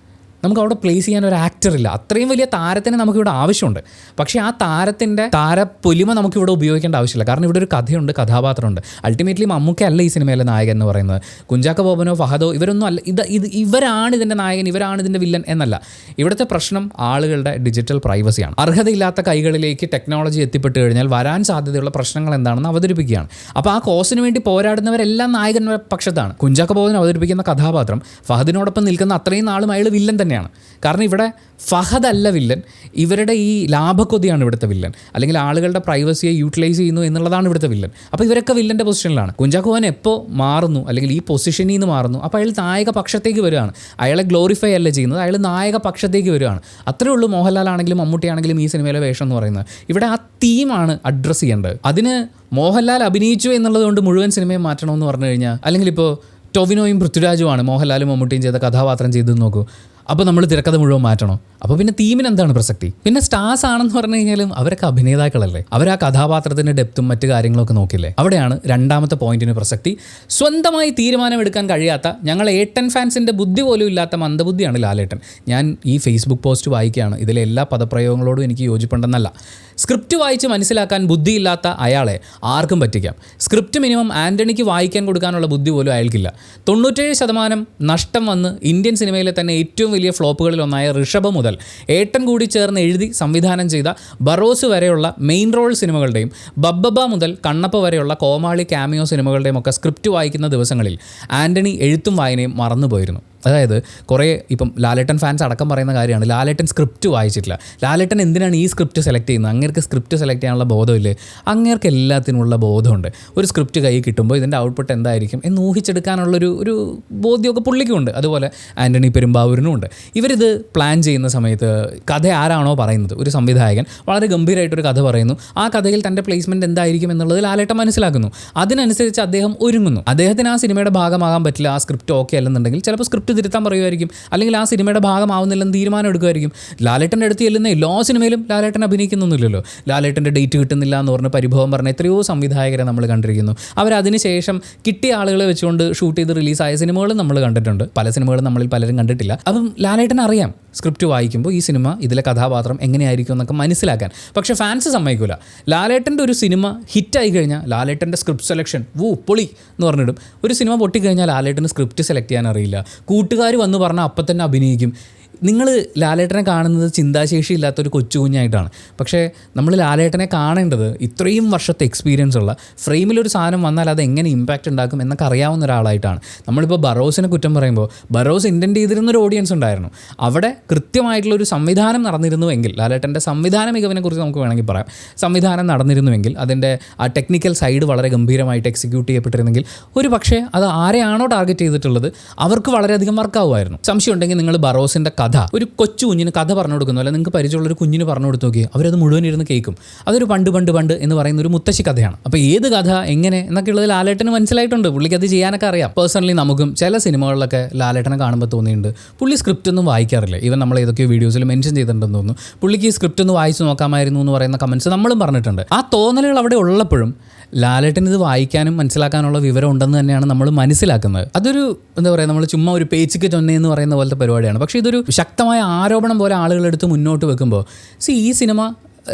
[SPEAKER 1] നമുക്ക് അവിടെ പ്ലേസ് ചെയ്യാൻ ഒരു ആക്ടറില്ല. അത്രയും വലിയ താരത്തിന് നമുക്കിവിടെ ആവശ്യമുണ്ട്. പക്ഷേ ആ താരത്തിൻ്റെ താരപ്പൊലിമ നമുക്കിവിടെ ഉപയോഗിക്കേണ്ട ആവശ്യമില്ല. കാരണം ഇവിടെ ഒരു കഥയുണ്ട്, കഥാപാത്രമുണ്ട്. അൾട്ടിമേറ്റ്ലി മമ്മൂക്കയല്ല ഈ സിനിമയിലെ നായകൻ എന്ന് പറയുന്നത്. കുഞ്ചാക്ക ബോബനോ ഫഹദോ ഇവരൊന്നും അല്ല. ഇവരാണ് ഇതിൻ്റെ നായകൻ, ഇവരാണ് ഇതിൻ്റെ വില്ലൻ എന്നല്ല. ഇവിടുത്തെ പ്രശ്നം ആളുകളുടെ ഡിജിറ്റൽ പ്രൈവസിയാണ്. അർഹതയില്ലാത്ത കൈകളിലേക്ക് ടെക്നോളജി എത്തിപ്പെട്ട് കഴിഞ്ഞാൽ വരാൻ സാധ്യതയുള്ള പ്രശ്നങ്ങൾ എന്താണെന്ന് അവതരിപ്പിക്കുകയാണ്. അപ്പോൾ ആ കോസിന് വേണ്ടി പോരാടുന്നവരെല്ലാം നായകൻ്റെ പക്ഷത്താണ്. കുഞ്ചാക്ക ബോബൻ അവതരിപ്പിക്കുന്ന കഥാപാത്രം ഫഹദിനോടൊപ്പം നിൽക്കുന്ന അത്രയും നാളും അയാൾ വില്ലൻ തന്നെയാണ്. കാരണം ഇവിടെ ഫഹദ് അല്ല വില്ലൻ, ഇവരുടെ ഈ ലാഭക്കൊതിയാണ് ഇവിടുത്തെ വില്ലൻ, അല്ലെങ്കിൽ ആളുകളുടെ പ്രൈവസിയെ യൂട്ടിലൈസ് ചെയ്യുന്നു എന്നുള്ളതാണ് ഇവിടുത്തെ വില്ലൻ. അപ്പോൾ ഇവരൊക്കെ വില്ലൻ്റെ പൊസിഷനിലാണ്. കുഞ്ചാക്കോ ബോബൻ എപ്പോൾ മാറുന്നു, അല്ലെങ്കിൽ ഈ പൊസിഷനിൽ നിന്ന് മാറുന്നു, അപ്പോൾ അയാൾ നായക പക്ഷത്തേക്ക് വരികയാണ്. അയാളെ ഗ്ലോറിഫൈ അല്ല ചെയ്യുന്നത്, അയാൾ നായക പക്ഷത്തേക്ക് വരികയാണ്. അത്രേ ഉള്ളൂ മോഹൻലാലാണെങ്കിലും മമ്മൂട്ടിയാണെങ്കിലും ഈ സിനിമയിലെ വേഷം എന്ന് പറയുന്നത്. ഇവിടെ ആ തീമാണ് അഡ്രസ്സ് ചെയ്യേണ്ടത്. അതിന് മോഹൻലാൽ അഭിനയിച്ചു എന്നുള്ളത് കൊണ്ട് മുഴുവൻ സിനിമയെ മാറ്റണമെന്ന് പറഞ്ഞു കഴിഞ്ഞാൽ, അല്ലെങ്കിൽ ഇപ്പോൾ ടൊവിനോയും പൃഥ്വിരാജുമാണ് മോഹൻലാലും മമ്മൂട്ടിയും ചെയ്ത കഥാപാത്രം ചെയ്തെന്ന് നോക്കൂ. അപ്പോൾ നമ്മൾ തിരക്കഥ മുഴുവൻ മാറ്റണോ? അപ്പോൾ പിന്നെ തീമിന് എന്താണ് പ്രസക്തി? പിന്നെ സ്റ്റാർസ് ആണെന്ന് പറഞ്ഞു കഴിഞ്ഞാലും അവരൊക്കെ അഭിനേതാക്കളല്ലേ, അവർ ആ കഥാപാത്രത്തിൻ്റെ ഡെപ്തും മറ്റു കാര്യങ്ങളൊക്കെ നോക്കില്ലേ. അവിടെയാണ് രണ്ടാമത്തെ പോയിന്റിന് പ്രസക്തി. സ്വന്തമായി തീരുമാനമെടുക്കാൻ കഴിയാത്ത, ഞങ്ങൾ ഏട്ടൻ ഫാൻസിൻ്റെ ബുദ്ധി പോലും ഇല്ലാത്ത മന്ദബുദ്ധിയാണ് ലാലേട്ടൻ. ഞാൻ ഈ ഫേസ്ബുക്ക് പോസ്റ്റ് വായിക്കുകയാണ്, ഇതിലെ എല്ലാ പദപ്രയോഗങ്ങളോടും എനിക്ക് യോജിപ്പുണ്ടെന്നല്ല. സ്ക്രിപ്റ്റ് വായിച്ച് മനസ്സിലാക്കാൻ ബുദ്ധിയില്ലാത്ത അയാളെ ആർക്കും പറ്റിക്കാം. സ്ക്രിപ്റ്റ് മിനിമം ആൻ്റണിക്ക് വായിക്കാൻ കൊടുക്കാനുള്ള ബുദ്ധി പോലും അയാൾക്കില്ല. 97% നഷ്ടം വന്ന് ഇന്ത്യൻ സിനിമയിലെ തന്നെ ഏറ്റവും വലിയ ഫ്ലോപ്പുകളിൽ ഒന്നായ ഋഷഭ മുതൽ ഏട്ടൻ കൂടി ചേർന്ന് എഴുതി സംവിധാനം ചെയ്ത ബറോസ് വരെയുള്ള മെയിൻ റോൾ സിനിമകളുടെയും ബബ്ബബ മുതൽ കണ്ണപ്പ വരെയുള്ള കോമാളി ക്യാമിയോ സിനിമകളുടെയും ഒക്കെ സ്ക്രിപ്റ്റ് വായിക്കുന്ന ദിവസങ്ങളിൽ ആൻ്റണി എഴുത്തും വായനയും മറന്നുപോയിരുന്നു. അതായത് കുറേ ഇപ്പം ലാലേട്ടൻ ഫാൻസ് അടക്കം പറയുന്ന കാര്യമാണ്, ലാലേട്ടൻ സ്ക്രിപ്റ്റ് വായിച്ചിട്ടില്ല, ലാലേട്ടൻ എന്തിനാണ് ഈ സ്ക്രിപ്റ്റ് സെലക്ട് ചെയ്യുന്നത്, അങ്ങേർക്ക് സ്ക്രിപ്റ്റ് സെലക്ട് ചെയ്യാനുള്ള ബോധമില്ലേ? അങ്ങേർക്ക് എല്ലാത്തിനുമുള്ള ബോധമുണ്ട്. ഒരു സ്ക്രിപ്റ്റ് കൈ കിട്ടുമ്പോൾ ഇതിൻ്റെ ഔട്ട്പുട്ട് എന്തായിരിക്കും എന്ന് ഊഹിച്ചെടുക്കാനുള്ളൊരു ബോധ്യമൊക്കെ പുള്ളിക്കുമുണ്ട്. അതുപോലെ ആൻ്റണി പെരുമ്പാവൂരിനും ഉണ്ട്. ഇവരിത് പ്ലാൻ ചെയ്യുന്ന സമയത്ത് കഥ ആരാണോ പറയുന്നത്, ഒരു സംവിധായകൻ വളരെ ഗംഭീരമായിട്ടൊരു കഥ പറയുന്നു, ആ കഥയിൽ തൻ്റെ പ്ലേസ്മെൻറ്റ് എന്തായിരിക്കും എന്നുള്ളത് ലാലേട്ടൻ മനസ്സിലാക്കുന്നു. അതിനനുസരിച്ച് അദ്ദേഹം ഒരുങ്ങുന്നു. അദ്ദേഹത്തിന് ആ സിനിമയുടെ ഭാഗമാകാൻ പറ്റില്ല, ആ സ്ക്രിപ്റ്റ് ഓക്കെ അല്ലെന്നുണ്ടെങ്കിൽ ചിലപ്പോൾ സ്ക്രിപ്റ്റ് തിരുത്താൻ പറയുമായിരിക്കും, അല്ലെങ്കിൽ ആ സിനിമയുടെ ഭാഗമാവുന്നില്ലെന്ന് തീരുമാനം എടുക്കുമായിരിക്കും. ലാലേട്ടൻ്റെ അടുത്ത് ചെല്ലുന്ന എല്ലാ സിനിമയിലും ലാലേട്ടൻ അഭിനയിക്കുന്നൊന്നുമില്ലല്ലോ. ലാലേട്ടൻ്റെ ഡേറ്റ് കിട്ടുന്നില്ല എന്ന് പറഞ്ഞ് പരിഭവം പറഞ്ഞ എത്രയോ സംവിധായകരെ നമ്മൾ കണ്ടിരിക്കുന്നു. അവരതിന് ശേഷം കിട്ടിയ ആളുകളെ വെച്ചുകൊണ്ട് ഷൂട്ട് ചെയ്ത് റിലീസായ സിനിമകളും നമ്മൾ കണ്ടിട്ടുണ്ട്. പല സിനിമകളും നമ്മളിൽ പലരും കണ്ടിട്ടില്ല. അപ്പം ലാലേട്ടൻ അറിയാം സ്ക്രിപ്റ്റ് വായിക്കുമ്പോൾ ഈ സിനിമ ഇതിലെ കഥാപാത്രം എങ്ങനെയായിരിക്കും എന്നൊക്കെ മനസ്സിലാക്കാൻ. പക്ഷേ ഫാൻസ് സമ്മതിക്കില്ല. ലാലേട്ടൻ്റെ ഒരു സിനിമ ഹിറ്റായി കഴിഞ്ഞാൽ ലാലേട്ടൻ്റെ സ്ക്രിപ്റ്റ് സെലക്ഷൻ പൊളി എന്ന് പറഞ്ഞിടും. ഒരു സിനിമ പൊട്ടിക്കഴിഞ്ഞാൽ ലാലേട്ടന് സ്ക്രിപ്റ്റ് സെലക്ട് ചെയ്യാൻ അറിയില്ല. കൂട്ടുകാർ വന്ന് പറഞ്ഞാൽ അപ്പം തന്നെ അഭിനയിക്കും. നിങ്ങൾ ലാലേട്ടനെ കാണുന്നത് ചിന്താശേഷി ഇല്ലാത്തൊരു കൊച്ചു കുഞ്ഞായിട്ടാണ്. പക്ഷേ നമ്മൾ ലാലേട്ടനെ കാണേണ്ടത് ഇത്രയും വർഷത്തെ എക്സ്പീരിയൻസ് ഉള്ള, ഫ്രെയിമിലൊരു സാധനം വന്നാൽ അത് എങ്ങനെ ഇമ്പാക്റ്റ് ഉണ്ടാക്കും എന്നൊക്കെ അറിയാവുന്ന ഒരാളായിട്ടാണ്. നമ്മളിപ്പോൾ ബറോസിനെ കുറ്റം പറയുമ്പോൾ ബറോസ് ഇൻറ്റൻറ്റ് ചെയ്തിരുന്നൊരു ഓഡിയൻസ് ഉണ്ടായിരുന്നു. അവിടെ കൃത്യമായിട്ടുള്ളൊരു സംവിധാനം നടന്നിരുന്നുവെങ്കിൽ, ലാലേട്ടൻ്റെ സംവിധാന മികവിനെക്കുറിച്ച് നമുക്ക് വേണമെങ്കിൽ പറയാം, സംവിധാനം നടന്നിരുന്നുവെങ്കിൽ, അതിൻ്റെ ആ ടെക്നിക്കൽ സൈഡ് വളരെ ഗംഭീരമായിട്ട് എക്സിക്യൂട്ട് ചെയ്യപ്പെട്ടിരുന്നെങ്കിൽ ഒരു പക്ഷേ അത് ആരെയാണോ ടാർഗറ്റ് ചെയ്തിട്ടുള്ളത് അവർക്ക് വളരെയധികം വർക്കാവുമായിരുന്നു. സംശയം ഉണ്ടെങ്കിൽ നിങ്ങൾ ബറോസിൻ്റെ കഥ ഒരു കൊച്ചു കുഞ്ഞിന് കഥ പറഞ്ഞു കൊടുക്കുന്നു, അല്ല നിങ്ങൾക്ക് പരിചയമുള്ളൊരു കുഞ്ഞിന് പറഞ്ഞു കൊടുത്തു നോക്കി, അവരത് മുഴുവൻ ഇരുന്ന് കേൾക്കും. അതൊരു പണ്ട് എന്ന് പറയുന്ന ഒരു മുത്തശ്ശി കഥയാണ്. അപ്പോൾ ഏത് കഥ എങ്ങനെ എന്നൊക്കെ ഉള്ളത് ലാലേട്ടന് മനസ്സിലായിട്ടുണ്ട്. പുള്ളിക്ക് അത് ചെയ്യാനൊക്കെ അറിയാം. പേഴ്സണലി നമുക്കും ചില സിനിമകളിലൊക്കെ ലാലേട്ടനെ കാണുമ്പോൾ തോന്നിയിട്ടുണ്ട് പുള്ളി സ്ക്രിപ്റ്റ് ഒന്നും വായിക്കാറില്ല. ഈവൻ നമ്മൾ ഏതൊക്കെയോ വീഡിയോസിൽ മെൻഷൻ ചെയ്തിട്ടുണ്ടെന്ന് തോന്നുന്നു, പുള്ളിക്ക് ഈ സ്ക്രിപ്റ്റ് ഒന്ന് വായിച്ച് നോക്കാമായിരുന്നു എന്ന് പറയുന്ന കമൻസ് നമ്മളും പറഞ്ഞിട്ടുണ്ട്. ആ തോന്നലുകൾ അവിടെ ഉള്ളപ്പോഴും ലാലേട്ടൻ ഇത് വായിക്കാനും മനസ്സിലാക്കാനുള്ള വിവരം ഉണ്ടെന്ന് തന്നെയാണ് നമ്മൾ മനസ്സിലാക്കുന്നത്. അതൊരു എന്താ പറയുക, നമ്മൾ ചുമ്മാ ഒരു പേച്ചിക്ക് ചൊന്നയെന്ന് പറയുന്ന പോലത്തെ പരിപാടിയാണ്. പക്ഷേ ഇതൊരു ശക്തമായ ആരോപണം പോലെ ആളുകളെടുത്ത് മുന്നോട്ട് വെക്കുമ്പോൾ ഈ സിനിമ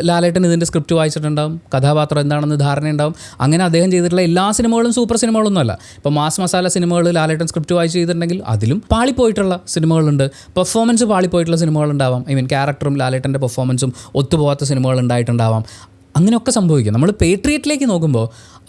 [SPEAKER 1] ലാലേട്ടൻ ഇതിൻ്റെ സ്ക്രിപ്റ്റ് വായിച്ചിട്ടുണ്ടാവും, കഥാപാത്രം എന്താണെന്ന് ധാരണയുണ്ടാവും. അങ്ങനെ അദ്ദേഹം ചെയ്തിട്ടുള്ള എല്ലാ സിനിമകളും സൂപ്പർ സിനിമകളൊന്നുമല്ല. ഇപ്പോൾ മാസ് മസാല സിനിമകൾ ലാലേട്ടൻ സ്ക്രിപ്റ്റ് വായിച്ച് ചെയ്തിട്ടുണ്ടെങ്കിൽ അതിലും പാളിപ്പോയിട്ടുള്ള സിനിമകളുണ്ട്, പെർഫോമൻസ് പാളിപ്പോയിട്ടുള്ള സിനിമകളുണ്ടാവാം. ക്യാരക്ടറും ലാലേട്ടൻ്റെ പെർഫോമൻസും ഒത്തുപോകാത്ത സിനിമകൾ ഉണ്ടായിട്ടുണ്ടാവാം. അങ്ങനെയൊക്കെ സംഭവിക്കും. നമ്മൾ പേട്രിയറ്റിലേക്ക് നോക്കുമ്പോൾ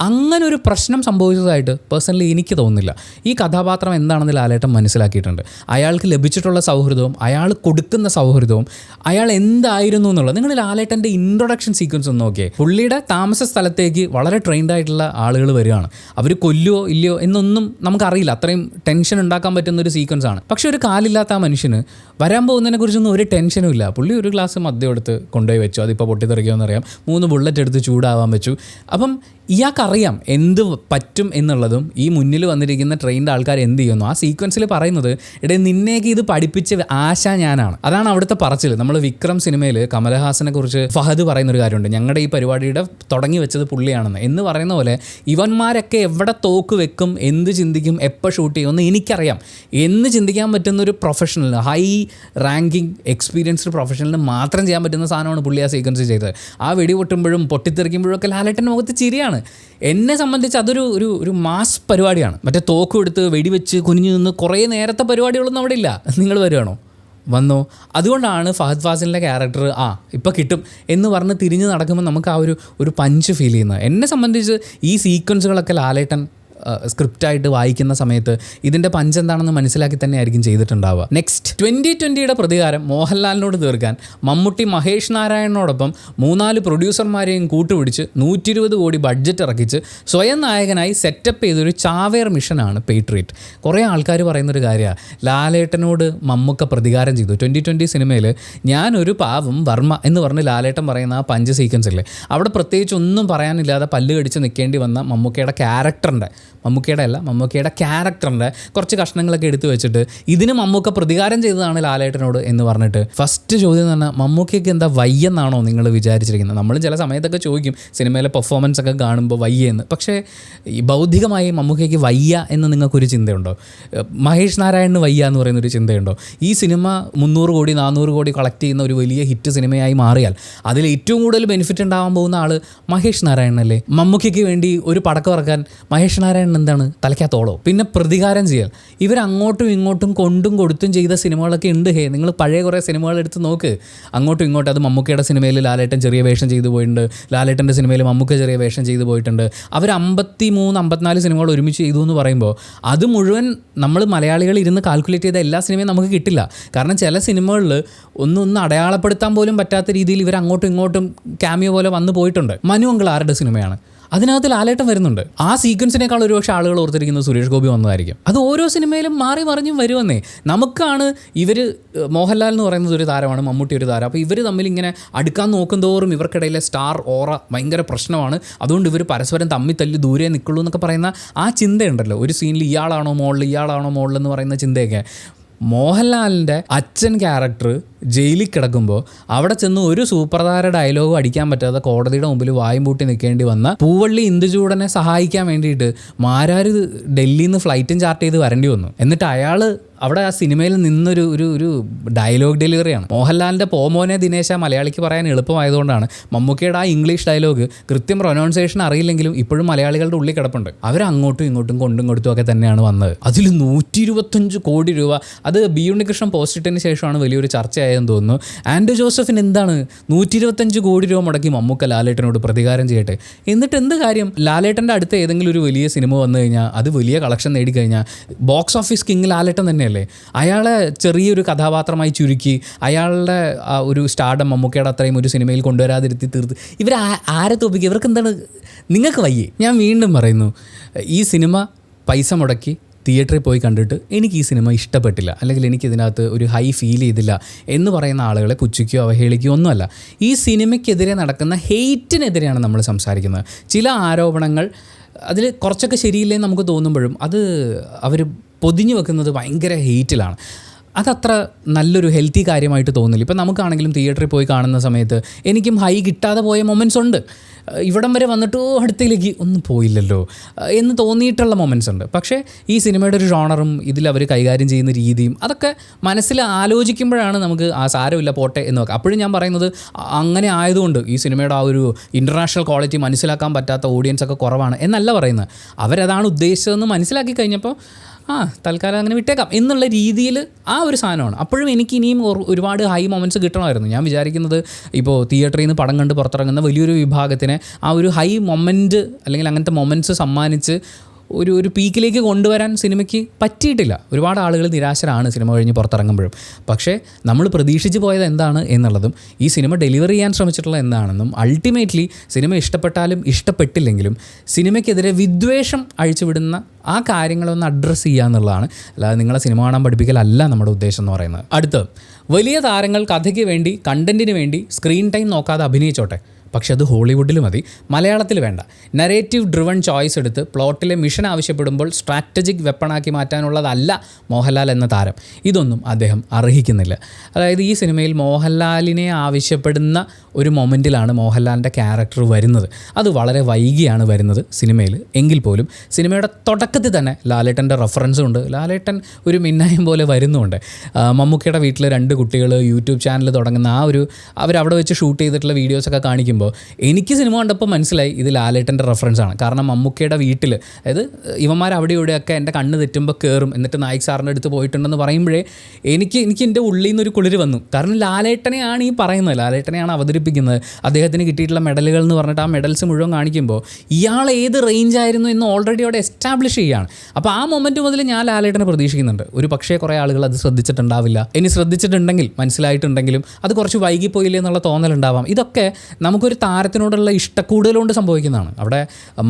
[SPEAKER 1] അങ്ങനെ ഒരു പ്രശ്നം സംഭവിച്ചതായിട്ട് പേഴ്സണലി എനിക്ക് തോന്നുന്നില്ല. ഈ കഥാപാത്രം എന്താണെന്ന് ലാലേട്ടൻ മനസ്സിലാക്കിയിട്ടുണ്ട്. അയാൾക്ക് ലഭിച്ചിട്ടുള്ള സൗഹൃദവും അയാൾ കൊടുക്കുന്ന സൗഹൃദവും അയാൾ എന്തായിരുന്നു എന്നുള്ളത്. നിങ്ങൾ ലാലേട്ടൻ്റെ ഇൻട്രൊഡക്ഷൻ സീക്വൻസ് ഒന്ന് നോക്കിയേ. പുള്ളിയുടെ താമസ സ്ഥലത്തേക്ക് വളരെ ട്രെയിൻഡ് ആയിട്ടുള്ള ആളുകൾ വരികയാണ്. അവർ കൊല്ലുവോ ഇല്ലയോ എന്നൊന്നും നമുക്കറിയില്ല. അത്രയും ടെൻഷൻ ഉണ്ടാക്കാൻ പറ്റുന്ന ഒരു സീക്വൻസ് ആണ്. പക്ഷേ ഒരു കാലില്ലാത്ത ആ മനുഷ്യന് വരാൻ പോകുന്നതിനെ കുറിച്ചൊന്നും ഒരു ടെൻഷനും ഇല്ല. പുള്ളി ഒരു ഗ്ലാസ് മദ്യം എടുത്ത് കൊണ്ടുപോയി വെച്ചു, അതിപ്പോൾ പൊട്ടിത്തെറിക്കുമെന്നറിയാം. 3 ബുള്ളറ്റ് എടുത്ത് ചൂടാവാൻ വെച്ചു. അപ്പം ഇയാൾക്കറിയാം എന്ത് പറ്റും എന്നുള്ളതും ഈ മുന്നിൽ വന്നിരിക്കുന്ന ട്രെയിൻഡ് ആൾക്കാർ എന്ത് ചെയ്യുന്നു. ആ സീക്വൻസിൽ പറയുന്നത് നിന്നേക്ക് ഇത് പഠിപ്പിച്ച ആശ ഞാനാണ്. അതാണ് അവിടുത്തെ പറച്ചിൽ. നമ്മൾ വിക്രം സിനിമയിൽ കമലഹാസനെ കുറിച്ച് ഫഹദ് പറയുന്നൊരു കാര്യമുണ്ട്, ഞങ്ങളുടെ ഈ പരിപാടിയുടെ തുടങ്ങി വെച്ചത് പുള്ളിയാണെന്ന് എന്ന് പറയുന്ന പോലെ ഇവന്മാരൊക്കെ എവിടെ തോക്ക് വെക്കും, എന്ത് ചിന്തിക്കും, എപ്പോൾ ഷൂട്ട് ചെയ്യും എന്ന് എനിക്കറിയാം എന്ന് ചിന്തിക്കാൻ പറ്റുന്നൊരു പ്രൊഫഷണൽ, ഹൈ റാങ്കിങ് എക്സ്പീരിയൻസ്ഡ് പ്രൊഫഷണലിന് മാത്രം ചെയ്യാൻ പറ്റുന്ന സാധനമാണ് പുള്ളി ആ സീക്വൻസ് ചെയ്തത്. ആ വെടി പൊട്ടുമ്പോഴും പൊട്ടിത്തെറിക്കുമ്പോഴും ഒക്കെ ലാലേട്ടൻ്റെ മുഖത്ത് ചിരിയാണ്. എന്നെ സംബന്ധിച്ച് അതൊരു ഒരു മാസ് പരിപാടിയാണ്. മറ്റേ തോക്കും എടുത്ത് വെടിവെച്ച് കുനിഞ്ഞു നിന്ന് കുറേ നേരത്തെ പരിപാടികളൊന്നും അവിടെ ഇല്ല. നിങ്ങൾ വരുവാണോ? വന്നോ? അതുകൊണ്ടാണ് ഫഹദ് ഫാസിലിൻ്റെ ക്യാരക്ടർ ഇപ്പോൾ കിട്ടും എന്ന് പറഞ്ഞ് തിരിഞ്ഞ് നടക്കുമ്പോൾ നമുക്ക് ആ ഒരു പഞ്ച് ഫീൽ ചെയ്യുന്നത്. എന്നെ സംബന്ധിച്ച് ഈ സീക്വൻസുകളൊക്കെ ലാലേട്ടൻ സ്ക്രിപ്റ്റായിട്ട് വായിക്കുന്ന സമയത്ത് ഇതിൻ്റെ പഞ്ച് എന്താണെന്ന് മനസ്സിലാക്കി തന്നെ ആയിരിക്കും ചെയ്തിട്ടുണ്ടാവുക. നെക്സ്റ്റ് 2020 പ്രതികാരം മോഹൻലാലിനോട് തീർക്കാൻ മമ്മൂട്ടി മഹേഷ് നാരായണനോടൊപ്പം 3-4 പ്രൊഡ്യൂസർമാരെയും കൂട്ടുപിടിച്ച് 120 കോടി ബഡ്ജറ്റ് ഇറക്കിച്ച് സ്വയം നായകനായി സെറ്റപ്പ് ചെയ്തൊരു ചാവേർ മിഷനാണ് പേട്രിയറ്റ്. കുറേ ആൾക്കാർ പറയുന്നൊരു കാര്യമാണ്, ലാലേട്ടനോട് മമ്മൂക്ക പ്രതികാരം ചെയ്തു. 2020 സിനിമയിൽ ഞാനൊരു പാവം വർമ്മ എന്ന് പറഞ്ഞ് ലാലേട്ടൻ പറയുന്ന ആ പഞ്ച് സീക്വൻസില്ലേ, അവിടെ പ്രത്യേകിച്ച് ഒന്നും പറയാനില്ലാതെ പല്ല് കടിച്ച് നിൽക്കേണ്ടി വന്ന മമ്മൂക്കയുടെ ക്യാരക്ടറിൻ്റെ മമ്മൂക്കയുടെ അല്ല, മമ്മൂക്കയുടെ ക്യാരക്ടറിൻ്റെ കുറച്ച് കഷ്ണങ്ങളൊക്കെ എടുത്തു വെച്ചിട്ട് ഇതിന് മമ്മൂക്ക പ്രതികാരം ചെയ്തതാണ് ലാലേട്ടനോട് എന്ന് പറഞ്ഞിട്ട് ഫസ്റ്റ് ചോദ്യം എന്ന് പറഞ്ഞാൽ മമ്മൂക്കയ്ക്ക് എന്താ വയ്യെന്നാണോ നിങ്ങൾ വിചാരിച്ചിരിക്കുന്നത്? നമ്മൾ ചില സമയത്തൊക്കെ ചോദിക്കും സിനിമയിലെ പെർഫോമൻസ് ഒക്കെ കാണുമ്പോൾ വയ്യെന്ന്. പക്ഷേ ഈ ബൗദ്ധികമായി മമ്മൂക്കയ്ക്ക് വയ്യ എന്ന് നിങ്ങൾക്കൊരു ചിന്തയുണ്ടോ? മഹേഷ് നാരായണന് വയ്യ എന്ന് പറയുന്നൊരു ചിന്തയുണ്ടോ? ഈ സിനിമ 300 കോടി 400 കോടി കളക്ട് ചെയ്യുന്ന ഒരു വലിയ ഹിറ്റ് സിനിമയായി മാറിയാൽ അതിൽ ഏറ്റവും കൂടുതൽ ബെനിഫിറ്റ് ഉണ്ടാവാൻ പോകുന്ന ആൾ മഹേഷ് നാരായണനല്ലേ? മമ്മൂക്കയ്ക്ക് വേണ്ടി ഒരു പടക്കം ഇറക്കാൻ മഹേഷ് നാരായണൻ എന്താണ് തലയ്ക്കകത്തോളോ? പിന്നെ പ്രതികാരം ചെയ്യൽ, ഇവരങ്ങോട്ടും ഇങ്ങോട്ടും കൊണ്ടും കൊടുത്തും ചെയ്ത സിനിമകളൊക്കെ ഉണ്ട്. നിങ്ങൾ പഴയ കുറേ സിനിമകൾ എടുത്ത് നോക്ക്, അങ്ങോട്ടും ഇങ്ങോട്ടും. അത് മമ്മൂക്കയുടെ സിനിമയിൽ ലാലേട്ടൻ ചെറിയ വേഷം ചെയ്തു പോയിട്ടുണ്ട്, ലാലേട്ടൻ്റെ സിനിമയിൽ മമ്മൂക്ക ചെറിയ വേഷം ചെയ്തു പോയിട്ടുണ്ട്. അവർ 53-54 സിനിമകൾ ഒരുമിച്ച് ചെയ്തു എന്ന് പറയുമ്പോൾ അത് മുഴുവൻ നമ്മൾ മലയാളികൾ ഇരുന്ന് കാൽക്കുലേറ്റ് ചെയ്ത എല്ലാ സിനിമയും നമുക്ക് കിട്ടില്ല. കാരണം ചില സിനിമകളിൽ ഒന്നും അടയാളപ്പെടുത്താൻ പോലും പറ്റാത്ത രീതിയിൽ ഇവർ അങ്ങോട്ടും ഇങ്ങോട്ടും ക്യാമിയോ പോലെ വന്നു പോയിട്ടുണ്ട്. മനു അങ്കിൾ ആരുടെ സിനിമയാണ്? അതിനകത്ത് ലാലേട്ടൻ വരുന്നുണ്ട്. ആ സീക്വൻസിനേക്കാൾ ഒരുപക്ഷെ ആളുകൾ ഓർത്തിരിക്കുന്നത് സുരേഷ് ഗോപി വന്നതായിരിക്കും. അത് ഓരോ സിനിമയിലും മാറി മറിഞ്ഞും വരുമെന്നേ. നമുക്കാണ് ഇവർ, മോഹൻലാൽ എന്ന് പറയുന്നത് ഒരു താരമാണ്, മമ്മൂട്ടി ഒരു താരം. അപ്പോൾ ഇവർ തമ്മിൽ ഇങ്ങനെ അടുക്കാൻ നോക്കുന്തോറും ഇവർക്കിടയിലെ സ്റ്റാർ ഓറ ഭയങ്കര പ്രശ്നമാണ്. അതുകൊണ്ട് ഇവർ പരസ്പരം തമ്മിൽ തല്ലി ദൂരെ നിൽക്കുള്ളൂ എന്നൊക്കെ പറയുന്ന ആ ചിന്തയുണ്ടല്ലോ. ഒരു സീനിൽ ഇയാളാണോ മോളിൽ എന്ന് പറയുന്ന ചിന്തയൊക്കെ. മോഹൻലാലിൻ്റെ അച്ഛൻ ക്യാരക്ടർ ജയിലിൽ കിടക്കുമ്പോൾ അവിടെ ചെന്ന് ഒരു സൂപ്പർതാര ഡയലോഗും അടിക്കാൻ പറ്റാതെ കോടതിയുടെ മുമ്പിൽ വായും പൂട്ടി നിൽക്കേണ്ടി വന്ന പൂവള്ളി ഇന്ദുചൂടനെ സഹായിക്കാൻ വേണ്ടിയിട്ട് മാരാര് ഡൽഹിയിൽ നിന്ന് ഫ്ലൈറ്റും ചാർട്ട് ചെയ്ത് വരേണ്ടി വന്നു. എന്നിട്ട് അയാൾ അവിടെ ആ സിനിമയിൽ നിന്നൊരു ഒരു ഡയലോഗ് ഡെലിവറിയാണ്. മോഹൻലാലിൻ്റെ പോമോനെ ദിനേശ മലയാളിക്ക് പറയാൻ എളുപ്പമായതുകൊണ്ടാണ് മമ്മൂക്കയുടെ ആ ഇംഗ്ലീഷ് ഡയലോഗ് കൃത്യം പ്രൊനൗൺസിയേഷൻ അറിയില്ലെങ്കിലും ഇപ്പോഴും മലയാളികളുടെ ഉള്ളിൽ കിടപ്പുണ്ട്. അവരങ്ങോട്ടും ഇങ്ങോട്ടും കൊണ്ടും കൊടുത്തും ഒക്കെ തന്നെയാണ് വന്നത്. അതിൽ 125 കോടി രൂപ. അത് ബി ഉണ്ണികൃഷ്ണൻ പോസ്റ്റ് ഇട്ടതിന് ശേഷമാണ് വലിയൊരു ചർച്ചയായെന്ന് തോന്നുന്നു. ആൻഡ്രൂ ജോസഫിന് എന്താണ് 125 കോടി രൂപ മുടക്കി മമ്മൂക്ക ലാലേട്ടനോട് പ്രതികാരം ചെയ്യട്ടെ? എന്നിട്ട് എന്ത് കാര്യം? ലാലേട്ടൻ്റെ അടുത്ത് ഏതെങ്കിലും ഒരു വലിയ സിനിമ വന്നു കഴിഞ്ഞാൽ അത് വലിയ കളക്ഷൻ നേടിക്കഴിഞ്ഞാൽ ബോക്സ് ഓഫീസ് കിങ് ലാലേട്ടൻ തന്നെയല്ലേ? അയാളെ ചെറിയൊരു കഥാപാത്രമായി ചുരുക്കി അയാളുടെ ഒരു സ്റ്റാർഡം മമ്മൂക്കയുടെ അത്രയും ഒരു സിനിമയിൽ കൊണ്ടുവരാതിരുത്തി തീർത്ത് ഇവർ ആരെ തോപ്പിക്കുക? ഇവർക്ക് എന്താണ്? നിങ്ങൾക്ക് വയ്യേ? ഞാൻ വീണ്ടും പറയുന്നു, ഈ സിനിമ പൈസ മുടക്കി തിയേറ്ററിൽ പോയി കണ്ടിട്ട് എനിക്ക് ഈ സിനിമ ഇഷ്ടപ്പെട്ടില്ല, അല്ലെങ്കിൽ എനിക്കിതിനകത്ത് ഒരു ഹൈ ഫീൽ ചെയ്തില്ല എന്ന് പറയുന്ന ആളുകളെ പുച്ഛിക്കുകയോ അവഹേളിക്കുകയോ ഒന്നുമല്ല. ഈ സിനിമയ്ക്കെതിരെ നടക്കുന്ന ഹെയ്റ്റിനെതിരെയാണ് നമ്മൾ സംസാരിക്കുന്നത്. ചില ആരോപണങ്ങൾ അതിൽ കുറച്ചൊക്കെ ശരിയില്ലെന്ന് നമുക്ക് തോന്നുമ്പോഴും അത് അവർ പൊതിഞ്ഞു വെക്കുന്നത് ഭയങ്കര ഹെയ്റ്റിലാണ്. അതത്ര നല്ലൊരു ഹെൽത്തി കാര്യമായിട്ട് തോന്നില്ല. ഇപ്പം നമുക്കാണെങ്കിലും തിയേറ്ററിൽ പോയി കാണുന്ന സമയത്ത് എനിക്കും ഹൈ കിട്ടാതെ പോയ മൊമെൻറ്റ്സ് ഉണ്ട്. ഇവിടം വരെ വന്നിട്ട് അടുത്തേക്ക് ഒന്നും പോയില്ലല്ലോ എന്ന് തോന്നിയിട്ടുള്ള മൊമെൻറ്റ്സ് ഉണ്ട്. പക്ഷേ ഈ സിനിമയുടെ ഒരു ജോണറും ഇതിലവർ കൈകാര്യം ചെയ്യുന്ന രീതിയും അതൊക്കെ മനസ്സിൽ ആലോചിക്കുമ്പോഴാണ് നമുക്ക് ആ സാരമില്ല പോട്ടെ എന്ന് വെക്കാം. അപ്പോഴും ഞാൻ പറയുന്നത് അങ്ങനെ ആയതുകൊണ്ട് ഈ സിനിമയുടെ ആ ഒരു ഇൻ്റർനാഷണൽ ക്വാളിറ്റി മനസ്സിലാക്കാൻ പറ്റാത്ത ഓഡിയൻസൊക്കെ കുറവാണ് എന്നല്ല പറയുന്നത്. അവരതാണ് ഉദ്ദേശിച്ചതെന്ന് മനസ്സിലാക്കി കഴിഞ്ഞപ്പോൾ തൽക്കാലം അങ്ങനെ വിട്ടേക്കാം എന്നുള്ള രീതിയിൽ ആ ഒരു സാധനമാണ്. അപ്പോഴും എനിക്ക് ഇനിയും ഒരുപാട് ഹൈ മൊമെൻറ്റ്സ് കിട്ടണമായിരുന്നു. ഞാൻ വിചാരിക്കുന്നത് ഇപ്പോൾ തിയേറ്ററിൽ നിന്ന് പടം കണ്ട് പുറത്തിറങ്ങുന്ന വലിയൊരു വിഭാഗത്തിന് ആ ഒരു ഹൈ മൊമെൻറ്റ് അല്ലെങ്കിൽ അങ്ങനത്തെ മൊമെൻറ്റ്സ് സമ്മാനിച്ച് ഒരു പീക്കിലേക്ക് കൊണ്ടുവരാൻ സിനിമയ്ക്ക് പറ്റിയിട്ടില്ല. ഒരുപാട് ആളുകൾ നിരാശരാണ് സിനിമ കഴിഞ്ഞ് പുറത്തിറങ്ങുമ്പോഴും. പക്ഷേ നമ്മൾ പ്രതീക്ഷിച്ച് പോയത് എന്താണ് എന്നുള്ളതും ഈ സിനിമ ഡെലിവറി ചെയ്യാൻ ശ്രമിച്ചിട്ടുള്ളത് എന്താണെന്നും അൾട്ടിമേറ്റ്ലി സിനിമ ഇഷ്ടപ്പെട്ടാലും ഇഷ്ടപ്പെട്ടില്ലെങ്കിലും സിനിമയ്ക്കെതിരെ വിദ്വേഷം അഴിച്ചുവിടുന്ന ആ കാര്യങ്ങളൊന്ന് അഡ്രസ്സ് ചെയ്യുക എന്നുള്ളതാണ്. അല്ലാതെ നിങ്ങളെ സിനിമ കാണാൻ പഠിപ്പിക്കലല്ല നമ്മുടെ ഉദ്ദേശം എന്ന് പറയുന്നത്. അടുത്ത്, വലിയ താരങ്ങൾ കഥയ്ക്ക് വേണ്ടി കണ്ടൻറ്റിന് വേണ്ടി സ്ക്രീൻ ടൈം നോക്കാതെ അഭിനയിച്ചോട്ടെ, പക്ഷെ അത് ഹോളിവുഡിൽ മതി, മലയാളത്തിൽ വേണ്ട. നരേറ്റീവ് ഡ്രിവൺ ചോയ്സ് എടുത്ത് പ്ലോട്ടിലെ മിഷൻ ആവശ്യപ്പെടുമ്പോൾ സ്ട്രാറ്റജിക് വെപ്പണാക്കി മാറ്റാനുള്ളതല്ല മോഹൻലാൽ എന്ന താരം. ഇതൊന്നും അദ്ദേഹം അർഹിക്കുന്നില്ല. അതായത് ഈ സിനിമയിൽ മോഹൻലാലിനെ ആവശ്യപ്പെടുന്ന ഒരു മൊമെൻറ്റിലാണ് മോഹൻലാലിൻ്റെ ക്യാരക്ടർ വരുന്നത്. അത് വളരെ വൈകിയാണ് വരുന്നത് സിനിമയിൽ. എങ്കിൽ പോലും സിനിമയുടെ തുടക്കത്തിൽ തന്നെ ലാലേട്ടൻ്റെ റെഫറൻസും ഉണ്ട്. ലാലേട്ടൻ ഒരു മിന്നായം പോലെ വരുന്നുമുണ്ട്. മമ്മൂക്കയുടെ വീട്ടിൽ 2 കുട്ടികൾ യൂട്യൂബ് ചാനൽ തുടങ്ങുന്ന ആ ഒരു അവരവിടെ വെച്ച് ഷൂട്ട് ചെയ്തിട്ടുള്ള വീഡിയോസൊക്കെ കാണിക്കുമ്പോൾ എനിക്ക് സിനിമ കണ്ടപ്പോൾ മനസ്സിലായി ഇത് ലാലേട്ടൻ്റെ റെഫറൻസാണ്. കാരണം മമ്മൂക്കയുടെ വീട്ടിൽ, അതായത് ഇവന്മാർ അവിടെ ഇവിടെയൊക്കെ എൻ്റെ കണ്ണ് തെറ്റുമ്പോൾ കയറും, എന്നിട്ട് നായിക് സാറിൻ്റെ അടുത്ത് പോയിട്ടുണ്ടെന്ന് പറയുമ്പോഴേ എനിക്ക് എൻ്റെ ഉള്ളിൽ നിന്നൊരു കുളിര് വന്നു. കാരണം ലാലേട്ടനെയാണ് ഈ പറയുന്നത്, ലാലേട്ടനെയാണ് അവതരിപ്പിക്കുന്നത്. അദ്ദേഹത്തിന് കിട്ടിയിട്ടുള്ള മെഡലുകൾ എന്ന് പറഞ്ഞിട്ട് ആ മെഡൽസ് മുഴുവൻ കാണിക്കുമ്പോൾ ഇയാൾ ഏത് റേഞ്ച് ആയിരുന്നു എന്ന് ഓൾറെഡി അവിടെ എസ്റ്റാബ്ലിഷ് ചെയ്യുകയാണ്. അപ്പോൾ ആ മൊമെൻറ്റ് മുതൽ ഞാൻ ലാലേട്ടനെ പ്രതീക്ഷിക്കുന്നുണ്ട്. ഒരു പക്ഷേ കുറേ ആളുകൾ അത് ശ്രദ്ധിച്ചിട്ടുണ്ടാവില്ല. ഇനി ശ്രദ്ധിച്ചിട്ടുണ്ടെങ്കിൽ മനസ്സിലായിട്ടുണ്ടെങ്കിലും അത് കുറച്ച് വൈകിപ്പോയില്ലേ എന്നുള്ള തോന്നലുണ്ടാവാം. ഇതൊക്കെ നമുക്കൊരു ഒരു താരത്തിനോടുള്ള ഇഷ്ടക്കൂടുതലുകൊണ്ട് സംഭവിക്കുന്നതാണ്. അവിടെ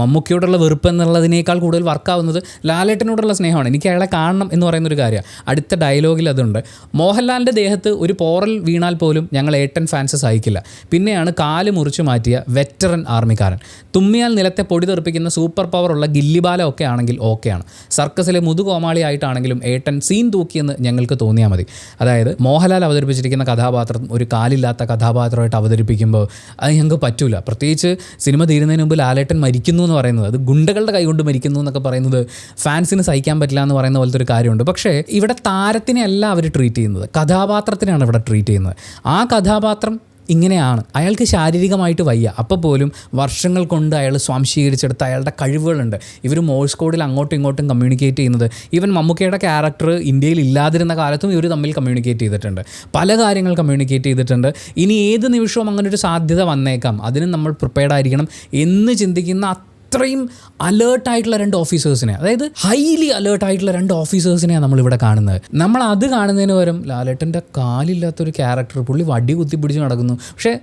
[SPEAKER 1] മമ്മൂക്കയോടുള്ള വെറുപ്പ് എന്നുള്ളതിനേക്കാൾ കൂടുതൽ വർക്കാവുന്നത് ലാലേട്ടനോടുള്ള സ്നേഹമാണ്. എനിക്ക് അയാളെ കാണണം എന്ന് പറയുന്നൊരു കാര്യമാണ്. അടുത്ത ഡയലോഗിൽ അതുണ്ട്. മോഹൻലാലിൻ്റെ ദേഹത്ത് ഒരു പോറൽ വീണാൽ പോലും ഞങ്ങൾ ഏട്ടൻ ഫാൻസ് സഹിക്കില്ല. പിന്നെയാണ് കാല് മുറിച്ചു മാറ്റിയ വെറ്ററൻ ആർമിക്കാരൻ. തുമ്മിയാൽ നിലത്തെ പൊടി തെറിപ്പിക്കുന്ന സൂപ്പർ പവറുള്ള ഗില്ലിബാല ഒക്കെ ആണെങ്കിൽ ഓക്കെയാണ്. സർക്കസിലെ മുതുകോമാളിയായിട്ടാണെങ്കിലും ഏട്ടൻ സീൻ തൂക്കിയെന്ന് ഞങ്ങൾക്ക് തോന്നിയാൽ മതി. അതായത് മോഹൻലാൽ അവതരിപ്പിച്ചിരിക്കുന്ന കഥാപാത്രം ഒരു കാലില്ലാത്ത കഥാപാത്രമായിട്ട് അവതരിപ്പിക്കുമ്പോൾ അത് ഞങ്ങൾക്ക് പറ്റൂല. പ്രത്യേകിച്ച് സിനിമ തീരുന്നതിന് മുമ്പ് ലാലേട്ടൻ മരിക്കുന്നു എന്ന് പറയുന്നത്, അത് ഗുണ്ടകളുടെ കൈകൊണ്ട് മരിക്കുന്നു എന്നൊക്കെ പറയുന്നത് ഫാൻസിന് സഹിക്കാൻ പറ്റില്ല എന്ന് പറയുന്ന പോലത്തെ ഒരു കാര്യമുണ്ട്. പക്ഷേ ഇവിടെ താരത്തിനെ അല്ല അവർ ട്രീറ്റ് ചെയ്യുന്നത്, കഥാപാത്രത്തിനാണ് ഇവിടെ ട്രീറ്റ് ചെയ്യുന്നത്. ആ കഥാപാത്രം ഇങ്ങനെയാണ്, അയാൾക്ക് ശാരീരികമായിട്ട് വയ്യ, അപ്പോൾ പോലും വർഷങ്ങൾ കൊണ്ട് അയാൾ സ്വാംശീകരിച്ചെടുത്ത അയാളുടെ കഴിവുകളുണ്ട്. ഇവർ മോഴ്സ് കോഡിൽ അങ്ങോട്ടും ഇങ്ങോട്ടും കമ്മ്യൂണിക്കേറ്റ് ചെയ്യുന്നത്, ഈവൻ മമ്മൂക്കയുടെ ക്യാരക്ടർ ഇന്ത്യയിൽ ഇല്ലാതിരുന്ന കാലത്തും ഇവർ തമ്മിൽ കമ്മ്യൂണിക്കേറ്റ് ചെയ്തിട്ടുണ്ട്, പല കാര്യങ്ങൾ കമ്മ്യൂണിക്കേറ്റ് ചെയ്തിട്ടുണ്ട്. ഇനി ഏത് നിമിഷവും അങ്ങനെ ഒരു സാധ്യത വന്നേക്കാം, അതിന് നമ്മൾ പ്രിപ്പയർഡ് ആയിരിക്കണം എന്ന് ചിന്തിക്കുന്ന അത്രയും അലേർട്ടായിട്ടുള്ള 2 ഓഫീസേഴ്സിനെ, അതായത് ഹൈലി അലേർട്ടായിട്ടുള്ള 2 ഓഫീസേഴ്സിനെയാണ് നമ്മളിവിടെ കാണുന്നത്. നമ്മൾ അത് കാണുന്നതിന് പകരം ലാലേട്ടൻ്റെ കാലില്ലാത്തൊരു ക്യാരക്ടർ, പുള്ളി വടി കുത്തി പിടിച്ച് നടക്കുന്നു. പക്ഷേ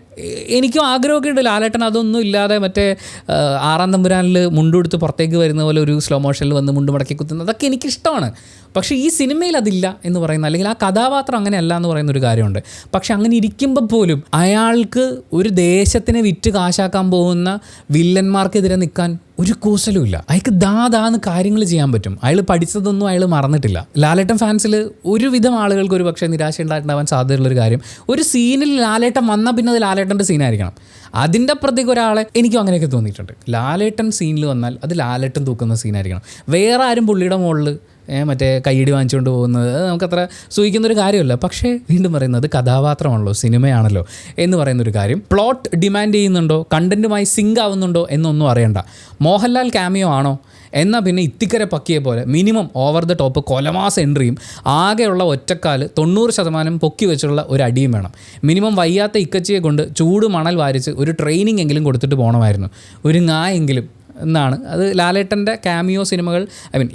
[SPEAKER 1] എനിക്കും ആഗ്രഹമൊക്കെ ഉണ്ട് ലാലേട്ടൻ അതൊന്നും ഇല്ലാതെ മറ്റേ 6-ാം തമ്പുരാനിൽ മുണ്ടെടുത്ത് പുറത്തേക്ക് വരുന്ന പോലെ ഒരു സ്ലോ മോഷനിൽ വന്ന് മുണ്ട് മടക്കി കുത്തുന്നത്, അതൊക്കെ എനിക്കിഷ്ടമാണ്. പക്ഷേ ഈ സിനിമയിൽ അതില്ല എന്ന് പറയുന്ന, അല്ലെങ്കിൽ ആ കഥാപാത്രം അങ്ങനെയല്ല എന്ന് പറയുന്ന ഒരു കാര്യമുണ്ട്. പക്ഷെ അങ്ങനെ ഇരിക്കുമ്പോൾ പോലും അയാൾക്ക് ഒരു ദേശത്തിനെ വിറ്റ് കാശാക്കാൻ പോകുന്ന വില്ലന്മാർക്കെതിരെ നിൽക്കാൻ ഒരു കൂസലും ഇല്ല. അയാൾക്ക് ദാന്ന് കാര്യങ്ങൾ ചെയ്യാൻ പറ്റും. അയാൾ പഠിച്ചതൊന്നും അയാൾ മറന്നിട്ടില്ല. ലാലേട്ടൻ ഫാൻസിൽ ഒരുവിധം ആളുകൾക്ക് ഒരു പക്ഷേ നിരാശ ഉണ്ടാവാൻ സാധ്യതയുള്ളൊരു കാര്യം, ഒരു സീനിൽ ലാലേട്ടൻ വന്നാൽ പിന്നെ അത് ലാലേട്ടൻ്റെ സീനായിരിക്കണം. അതിൻ്റെ അപ്പുറത്തേക്ക് ഒരാളെ, എനിക്കും അങ്ങനെയൊക്കെ തോന്നിയിട്ടുണ്ട്, ലാലേട്ടൻ സീനിൽ വന്നാൽ അത് ലാലേട്ടൻ തൂക്കുന്ന സീനായിരിക്കണം. വേറെ ആരും പുള്ളിയുടെ മുകളിൽ മറ്റേ കൈയടി വാങ്ങിച്ചുകൊണ്ട് പോകുന്നത് നമുക്കത്ര സൂഹിക്കുന്നൊരു കാര്യമല്ല. പക്ഷേ വീണ്ടും പറയുന്നത് കഥാപാത്രമാണല്ലോ, സിനിമയാണല്ലോ എന്ന് പറയുന്നൊരു കാര്യം. പ്ലോട്ട് ഡിമാൻഡ് ചെയ്യുന്നുണ്ടോ, കണ്ടൻറ്റുമായി സിങ്ക് ആവുന്നുണ്ടോ എന്നൊന്നും അറിയണ്ട. മോഹൻലാൽ ക്യാമിയോ ആണോ എന്നാൽ പിന്നെ ഇത്തിക്കര പക്കിയെ പോലെ മിനിമം ഓവർ ദ ടോപ്പ് കൊലമാസ് എൻട്രിയും ആകെയുള്ള ഒറ്റക്കാല് 90% പൊക്കി വെച്ചുള്ള ഒരു അടിയും വേണം. മിനിമം വയ്യാത്ത ഇക്കച്ചിയെ കൊണ്ട് ചൂട് മണൽ വാരിച്ച് ഒരു ട്രെയിനിങ് എങ്കിലും കൊടുത്തിട്ട് പോകണമായിരുന്നു, ഒരു ങ്ങായെങ്കിലും എന്നാണ്. അത് ലാലേട്ടൻ്റെ ക്യാമിയോ സിനിമകൾ,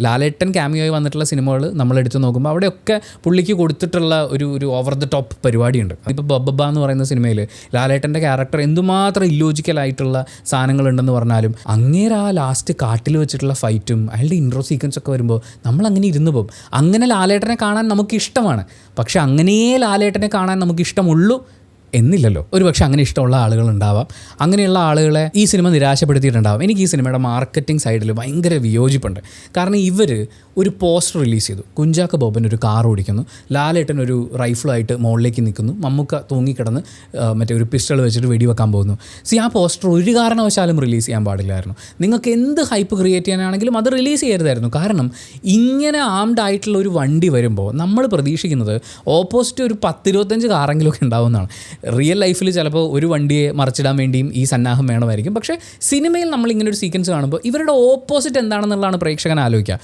[SPEAKER 1] ലാലേട്ടൻ ക്യാമിയോയിൽ വന്നിട്ടുള്ള സിനിമകൾ നമ്മളെടുത്ത് നോക്കുമ്പോൾ അവിടെയൊക്കെ പുള്ളിക്ക് കൊടുത്തിട്ടുള്ള ഒരു ഓവർ ദ ടോപ്പ് പരിപാടിയുണ്ട്. ഇപ്പോൾ ബബ്ബ എന്ന് പറയുന്ന സിനിമയിൽ ലാലേട്ടൻ്റെ ക്യാരക്ടർ എന്തുമാത്രം ഇല്ലോജിക്കലായിട്ടുള്ള സാധനങ്ങളുണ്ടെന്ന് പറഞ്ഞാലും അങ്ങേരെ ആ ലാസ്റ്റ് കാട്ടിൽ വെച്ചിട്ടുള്ള ഫൈറ്റും അയാളുടെ ഇൻട്രോ സീക്വൻസ് ഒക്കെ വരുമ്പോൾ നമ്മളങ്ങനെ ഇരുന്ന് പോകും. അങ്ങനെ ലാലേട്ടനെ കാണാൻ നമുക്കിഷ്ടമാണ്, പക്ഷെ അങ്ങനെയേ ലാലേട്ടനെ കാണാൻ നമുക്കിഷ്ടമുള്ളൂ എന്നില്ലല്ലോ. ഒരു പക്ഷേ അങ്ങനെ ഇഷ്ടമുള്ള ആളുകളുണ്ടാവാം. അങ്ങനെയുള്ള ആളുകളെ ഈ സിനിമ നിരാശപ്പെടുത്തിയിട്ടുണ്ടാവും. എനിക്ക് ഈ സിനിമയുടെ മാർക്കറ്റിംഗ് സൈഡിൽ ഭയങ്കര വിയോജിപ്പുണ്ട്. കാരണം ഇവർ ഒരു പോസ്റ്റർ റിലീസ് ചെയ്തു, കുഞ്ചാക്കോ ബോബൻ ഒരു കാർ ഓടിക്കുന്നു, ലാലേട്ടൻ ഒരു റൈഫിളായിട്ട് മുകളിലേക്ക് നിൽക്കുന്നു, മമ്മൂക്ക തൂങ്ങിക്കിടന്ന് മറ്റേ ഒരു പിസ്റ്റൾ വെച്ചിട്ട് വെടിവെക്കാൻ പോകുന്നു. ആ പോസ്റ്റർ ഒരു കാരണവശാലും റിലീസ് ചെയ്യാൻ പാടില്ലായിരുന്നു. നിങ്ങൾക്ക് എന്ത് ഹൈപ്പ് ക്രിയേറ്റ് ചെയ്യാനാണെങ്കിലും അത് റിലീസ് ചെയ്യരുതായിരുന്നു. കാരണം ഇങ്ങനെ ആംഡ് ആയിട്ടുള്ള ഒരു വണ്ടി വരുമ്പോൾ നമ്മൾ പ്രതീക്ഷിക്കുന്നത് ഓപ്പോസിറ്റ് ഒരു 10-25 കാറെങ്കിലുമൊക്കെ ഉണ്ടാവുന്നതാണ്. റിയൽ ലൈഫിൽ ചിലപ്പോൾ ഒരു വണ്ടിയെ മറിച്ചിടാൻ വേണ്ടിയും ഈ സന്നാഹം വേണമായിരിക്കും. പക്ഷേ സിനിമയിൽ നമ്മൾ ഇങ്ങനെ ഒരു സീക്വൻസ് കാണുമ്പോൾ ഇവരുടെ ഓപ്പോസിറ്റ് എന്താണെന്നുള്ളതാണ് പ്രേക്ഷകൻ ആലോചിക്കുക.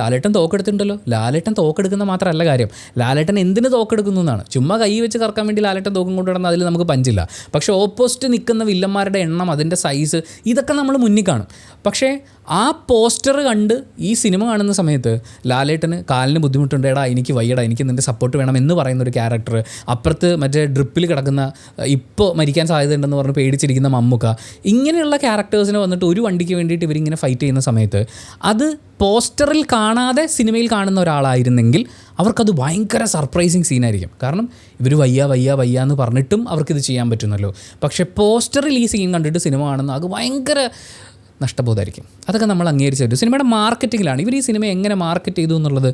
[SPEAKER 1] ലാലേട്ടൻ തോക്കെടുത്തിട്ടുണ്ടല്ലോ, ലാലേട്ടൻ തോക്കെടുക്കുന്ന മാത്രമല്ല കാര്യം, ലാലേട്ടൻ എന്തിന് തോക്കെടുക്കുന്നു എന്നാണ്. ചുമ്മാ കൈ വെച്ച് കറക്കാൻ വേണ്ടി ലാലേട്ടൻ തോക്കും കൊണ്ടുവരുന്ന അതിൽ നമുക്ക് പഞ്ചില്ല. പക്ഷേ ഓപ്പോസിറ്റ് നിൽക്കുന്ന വില്ലന്മാരുടെ എണ്ണം, അതിൻ്റെ സൈസ്, ഇതൊക്കെ നമ്മൾ മുന്നിൽ കാണും. പക്ഷേ ആ പോസ്റ്റർ കണ്ട് ഈ സിനിമ കാണുന്ന സമയത്ത് ലാലേട്ടന് കാലിന് ബുദ്ധിമുട്ടുണ്ട്, എടാ എനിക്ക് വയ്യടാ, എനിക്ക് നിൻ്റെ സപ്പോർട്ട് വേണം എന്ന് പറയുന്നൊരു ക്യാരക്ടർ, അപ്പുറത്ത് മറ്റേ ഡ്രിപ്പിൽ കിടക്കുന്ന ഇപ്പോൾ മരിക്കാൻ സാധ്യതയുണ്ടെന്ന് പറഞ്ഞ് പേടിച്ചിരിക്കുന്ന മമ്മൂക്ക, ഇങ്ങനെയുള്ള ക്യാരക്ടേഴ്സിനെ വന്നിട്ട് ഒരു വണ്ടിക്ക് വേണ്ടിയിട്ട് ഇവരിങ്ങനെ ഫൈറ്റ് ചെയ്യുന്ന സമയത്ത് അത് പോസ്റ്ററിൽ കാണാതെ സിനിമയിൽ കാണുന്ന ഒരാളായിരുന്നെങ്കിൽ അവർക്കത് ഭയങ്കര സർപ്രൈസിങ് സീനായിരിക്കും. കാരണം ഇവർ വയ്യ എന്ന് പറഞ്ഞിട്ടും അവർക്കിത് ചെയ്യാൻ പറ്റുന്നല്ലോ. പക്ഷേ പോസ്റ്ററിൽ ഈ സീൻ കണ്ടിട്ട് സിനിമ കാണുന്ന അത് ഭയങ്കര നഷ്ടബോധമായിരിക്കും. അതൊക്കെ നമ്മൾ അംഗീകരിച്ചു. സിനിമയുടെ മാർക്കറ്റിങ്ങിലാണ് ഇവർ ഈ സിനിമ എങ്ങനെ മാർക്കറ്റ് ചെയ്തു എന്നുള്ളത്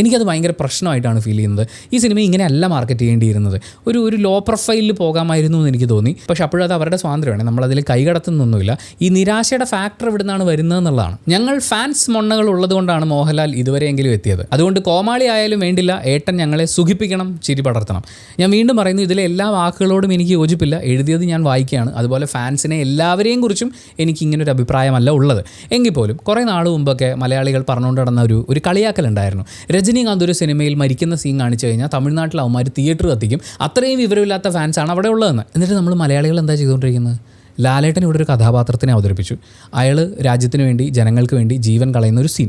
[SPEAKER 1] എനിക്കത് ഭയങ്കര പ്രശ്നമായിട്ടാണ് ഫീൽ ചെയ്യുന്നത്. ഈ സിനിമ ഇങ്ങനെയല്ല മാർക്കറ്റ് ചെയ്യേണ്ടിയിരുന്നത്, ഒരു ലോ പ്രൊഫൈലിൽ പോകാമായിരുന്നു എന്ന് എനിക്ക് തോന്നി. പക്ഷേ അപ്പോഴത് അവരുടെ സ്വാതന്ത്ര്യമാണ്, നമ്മളതിൽ കൈകടത്തുന്നൊന്നുമില്ല. ഈ നിരാശയുടെ ഫാക്ടർ ഇവിടെ നിന്നാണ് വരുന്നതെന്നുള്ളതാണ്. ഞങ്ങൾ ഫാൻസ് മൊണ്ണകൾ ഉള്ളതുകൊണ്ടാണ് മോഹൻലാൽ ഇതുവരെയെങ്കിലും എത്തിയത്. അതുകൊണ്ട് കോമാളി ആയാലും വേണ്ടില്ല, ഏട്ടൻ ഞങ്ങളെ സുഖിപ്പിക്കണം, ചിരി പടർത്തണം. ഞാൻ വീണ്ടും പറയുന്നു, ഇതിലെ എല്ലാ വാക്കുകളോടും എനിക്ക് യോജിപ്പില്ല. എഴുതിയത് ഞാൻ വായിക്കുകയാണ്. അതുപോലെ ഫാൻസിനെ എല്ലാവരെയും കുറിച്ചും എനിക്കിങ്ങനൊരു അഭിപ്രായമല്ല ഉള്ളത്. എങ്കിൽ പോലും കുറേ നാൾ മുമ്പൊക്കെ മലയാളികൾ പറഞ്ഞുകൊണ്ട് നടന്ന ഒരു കളിയാക്കലുണ്ടായിരുന്നു. രജനീകാന്ത് ഒരു സിനിമയിൽ മരിക്കുന്ന സീൻ കാണിച്ചു കഴിഞ്ഞാൽ തമിഴ്നാട്ടിൽ അവന്മാർ തിയേറ്റർ കത്തിക്കും, അത്രയും വിവരമില്ലാത്ത ഫാൻസാണ് അവിടെ ഉള്ളതെന്ന്. എന്നിട്ട് നമ്മൾ മലയാളികൾ എന്താ ചെയ്തുകൊണ്ടിരിക്കുന്നത്? ലാലേട്ടൻ ഇവിടെ ഒരു കഥാപാത്രത്തിനെ അവതരിപ്പിച്ചു. അയാൾ രാജ്യത്തിന് വേണ്ടി ജനങ്ങൾക്ക് വേണ്ടി ജീവൻ കളയുന്ന ഒരു സീൻ.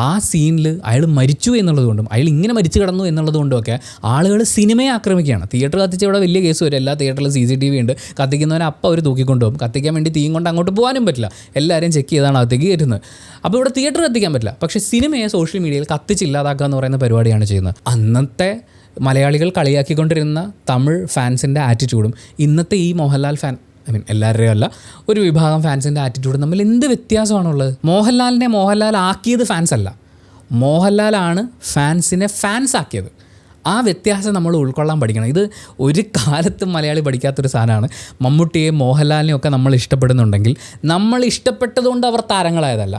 [SPEAKER 1] ആ സീനിൽ അയാൾ മരിച്ചു എന്നുള്ളതുകൊണ്ടും അയാൾ ഇങ്ങനെ മരിച്ചു കിടന്നു എന്നുള്ളതുകൊണ്ടുമൊക്കെ ആളുകൾ സിനിമയെ ആക്രമിക്കുകയാണ്. തിയേറ്റർ കത്തിച്ച ഇവിടെ വലിയ കേസ് വരും. എല്ലാ തിയേറ്ററിലും CCTV ഉണ്ട്. കത്തിക്കുന്നവനെ അപ്പം അവർ തൂക്കിക്കൊണ്ടുപോകും. കത്തിക്കാൻ വേണ്ടി തീയും കൊണ്ട് അങ്ങോട്ട് പോകാനും പറ്റില്ല. എല്ലാവരും ചെക്ക് ചെയ്താണ് അകത്തേക്ക് കയറ്റുന്നത്. അപ്പോൾ ഇവിടെ തിയേറ്റർ കത്തിക്കാൻ പറ്റില്ല. പക്ഷേ സിനിമയെ സോഷ്യൽ മീഡിയയിൽ കത്തിച്ചില്ലാതാക്കുക എന്ന് പറയുന്ന പരിപാടിയാണ് ചെയ്യുന്നത്. അന്നത്തെ മലയാളികൾ കളിയാക്കിക്കൊണ്ടിരുന്ന തമിഴ് ഫാൻസിൻ്റെ ആറ്റിറ്റ്യൂഡും ഇന്നത്തെ ഈ മോഹൻലാൽ ഫാൻ, എല്ലാവരുടെയും അല്ല, ഒരു വിഭാഗം ഫാൻസിൻ്റെ ആറ്റിറ്റ്യൂഡും തമ്മിൽ എന്ത് വ്യത്യാസമാണുള്ളത്? മോഹൻലാലിനെ മോഹൻലാൽ ആക്കിയത് ഫാൻസ് അല്ല, മോഹൻലാലാണ് ഫാൻസിനെ ഫാൻസ് ആക്കിയത്. ആ വ്യത്യാസം നമ്മൾ ഉൾക്കൊള്ളാൻ പഠിക്കണം. ഇത് ഒരു കാലത്തും മലയാളി പഠിക്കാത്തൊരു സാധനമാണ്. മമ്മൂട്ടിയെ മോഹൻലാലിനെയും ഒക്കെ നമ്മൾ ഇഷ്ടപ്പെടുന്നുണ്ടെങ്കിൽ നമ്മൾ ഇഷ്ടപ്പെട്ടതുകൊണ്ട് അവർ താരങ്ങളായതല്ല.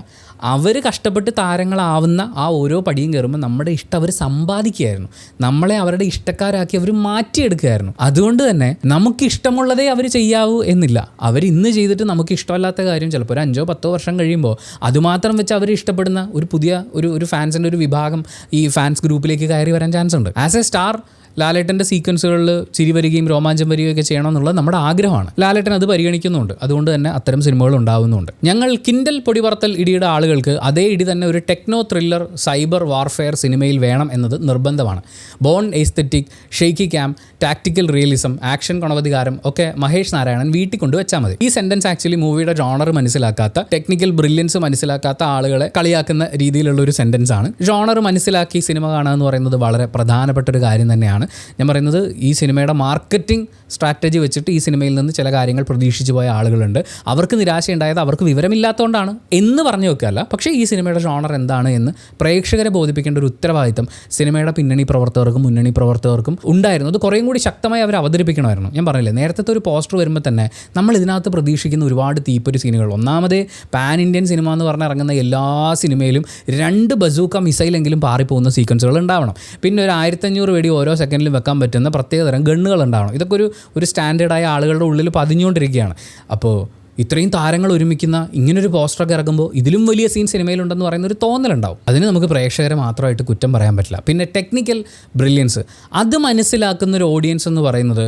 [SPEAKER 1] അവർ കഷ്ടപ്പെട്ട് താരങ്ങളാവുന്ന ആ ഓരോ പടിയും കയറുമ്പോൾ നമ്മുടെ ഇഷ്ടം അവർ സമ്പാദിക്കുകയായിരുന്നു. നമ്മളെ അവരുടെ ഇഷ്ടക്കാരാക്കി അവർ മാറ്റിയെടുക്കുകയായിരുന്നു. അതുകൊണ്ട് തന്നെ നമുക്കിഷ്ടമുള്ളതേ അവർ ചെയ്യാവൂ എന്നില്ല. അവർ ഇന്ന് ചെയ്തിട്ട് നമുക്ക് ഇഷ്ടമല്ലാത്ത കാര്യം ചിലപ്പോൾ ഒരു 5-10 വർഷം കഴിയുമ്പോൾ അതുമാത്രം വെച്ച് അവർ ഇഷ്ടപ്പെടുന്ന ഒരു പുതിയ ഒരു ഫാൻസിൻ്റെ ഒരു വിഭാഗം ഈ ഫാൻസ് ഗ്രൂപ്പിലേക്ക് കയറി വരാൻ ചാൻസ് ഉണ്ട്. ആസ് എ സ്റ്റാർ ലാലേട്ടൻ്റെ സീക്വൻസുകളിൽ ചിരി വരികയും രോമാഞ്ചം വരികയൊക്കെ ചെയ്യണമെന്നുള്ളത് നമ്മുടെ ആഗ്രഹമാണ്. ലാലേട്ടൻ അത് പരിഗണിക്കുന്നുണ്ട്. അതുകൊണ്ട് തന്നെ അത്തരം സിനിമകൾ ഉണ്ടാകുന്നുണ്ട്. ഞങ്ങൾ കിൻഡൽ പൊടിപറത്തൽ ഇടിയുടെ ആളുകൾക്ക് അതേ ഇടി തന്നെ ഒരു ടെക്നോ ത്രില്ലർ സൈബർ വാർഫെയർ സിനിമയിൽ വേണം എന്നത് നിർബന്ധമാണ്. Bourne aesthetic, shaky cam, tactical realism, action ഗുണവധികാരം ഒക്കെ മഹേഷ് നാരായണൻ വീട്ടിൽ കൊണ്ട് വെച്ചാൽ മതി. ഈ സെൻറ്റൻസ് ആക്ച്വലി മൂവിയുടെ ജോണർ മനസ്സിലാക്കാത്ത, ടെക്നിക്കൽ ബ്രില്യൻസ് മനസ്സിലാക്കാത്ത ആളുകളെ കളിയാക്കുന്ന രീതിയിലുള്ള ഒരു സെൻറ്റൻസ് ആണ്. ജോണർ മനസ്സിലാക്കി സിനിമ കാണുക എന്ന് പറയുന്നത് വളരെ പ്രധാനപ്പെട്ട ഒരു കാര്യം തന്നെയാണ്. ഞാൻ പറയുന്നത് ഈ സിനിമയുടെ മാർക്കറ്റിംഗ് സ്ട്രാറ്റജി വെച്ചിട്ട് ഈ സിനിമയിൽ നിന്ന് ചില കാര്യങ്ങൾ പ്രതീക്ഷിച്ചു പോയ ആളുകളുണ്ട്. അവർക്ക് നിരാശയുണ്ടായത് അവർക്ക് വിവരമില്ലാത്തതുകൊണ്ടാണ് എന്ന് പറഞ്ഞു വെക്കുകയല്ല. പക്ഷേ ഈ സിനിമയുടെ ജോണർ എന്താണ് എന്ന് പ്രേക്ഷകരെ ബോധിപ്പിക്കേണ്ട ഒരു ഉത്തരവാദിത്തം സിനിമയുടെ പിന്നണി പ്രവർത്തകർക്കും മുന്നണി പ്രവർത്തകർക്കും ഉണ്ടായിരുന്നു. അത് കുറേയും കൂടി ശക്തമായി അവർ അവതരിപ്പിക്കണമായിരുന്നു. ഞാൻ പറഞ്ഞില്ലേ, നേരത്തെ ഒരു പോസ്റ്റർ വരുമ്പോൾ തന്നെ നമ്മൾ ഇതിനകത്ത് പ്രതീക്ഷിക്കുന്ന ഒരുപാട് തീപ്പൊരി സീനുകൾ. ഒന്നാമതേ പാൻ ഇന്ത്യൻ സിനിമ എന്ന് പറഞ്ഞ് ഇറങ്ങുന്ന എല്ലാ സിനിമയിലും 2 ബസൂക്ക മിസൈലെങ്കിലും പാറിപ്പോകുന്ന സീക്വൻസുകൾ ഉണ്ടാവണം. പിന്നെ ഒരു 1500 വെടി ഓരോ സെക്കൻഡിലും വെക്കാൻ പറ്റുന്ന പ്രത്യേകതരം ഗണ്ണുകൾ ഉണ്ടാവണം. ഇതൊക്കെ ഒരു സ്റ്റാൻഡേർഡായ ആളുകളുടെ ഉള്ളിൽ പതിഞ്ഞുകൊണ്ടിരിക്കുകയാണ്. അപ്പോൾ ഇത്രയും താരങ്ങൾ ഒരുമിക്കുന്ന ഇങ്ങനൊരു പോസ്റ്ററൊക്കെ ഇറക്കുമ്പോൾ ഇതിലും വലിയ സീൻ സിനിമയിലുണ്ടെന്ന് പറയുന്ന ഒരു തോന്നലുണ്ടാവും. അതിന് നമുക്ക് പ്രേക്ഷകരെ മാത്രമായിട്ട് കുറ്റം പറയാൻ പറ്റില്ല. പിന്നെ ടെക്നിക്കൽ ബ്രില്യൻസ് അത് മനസ്സിലാക്കുന്ന ഒരു ഓഡിയൻസ് എന്ന് പറയുന്നത്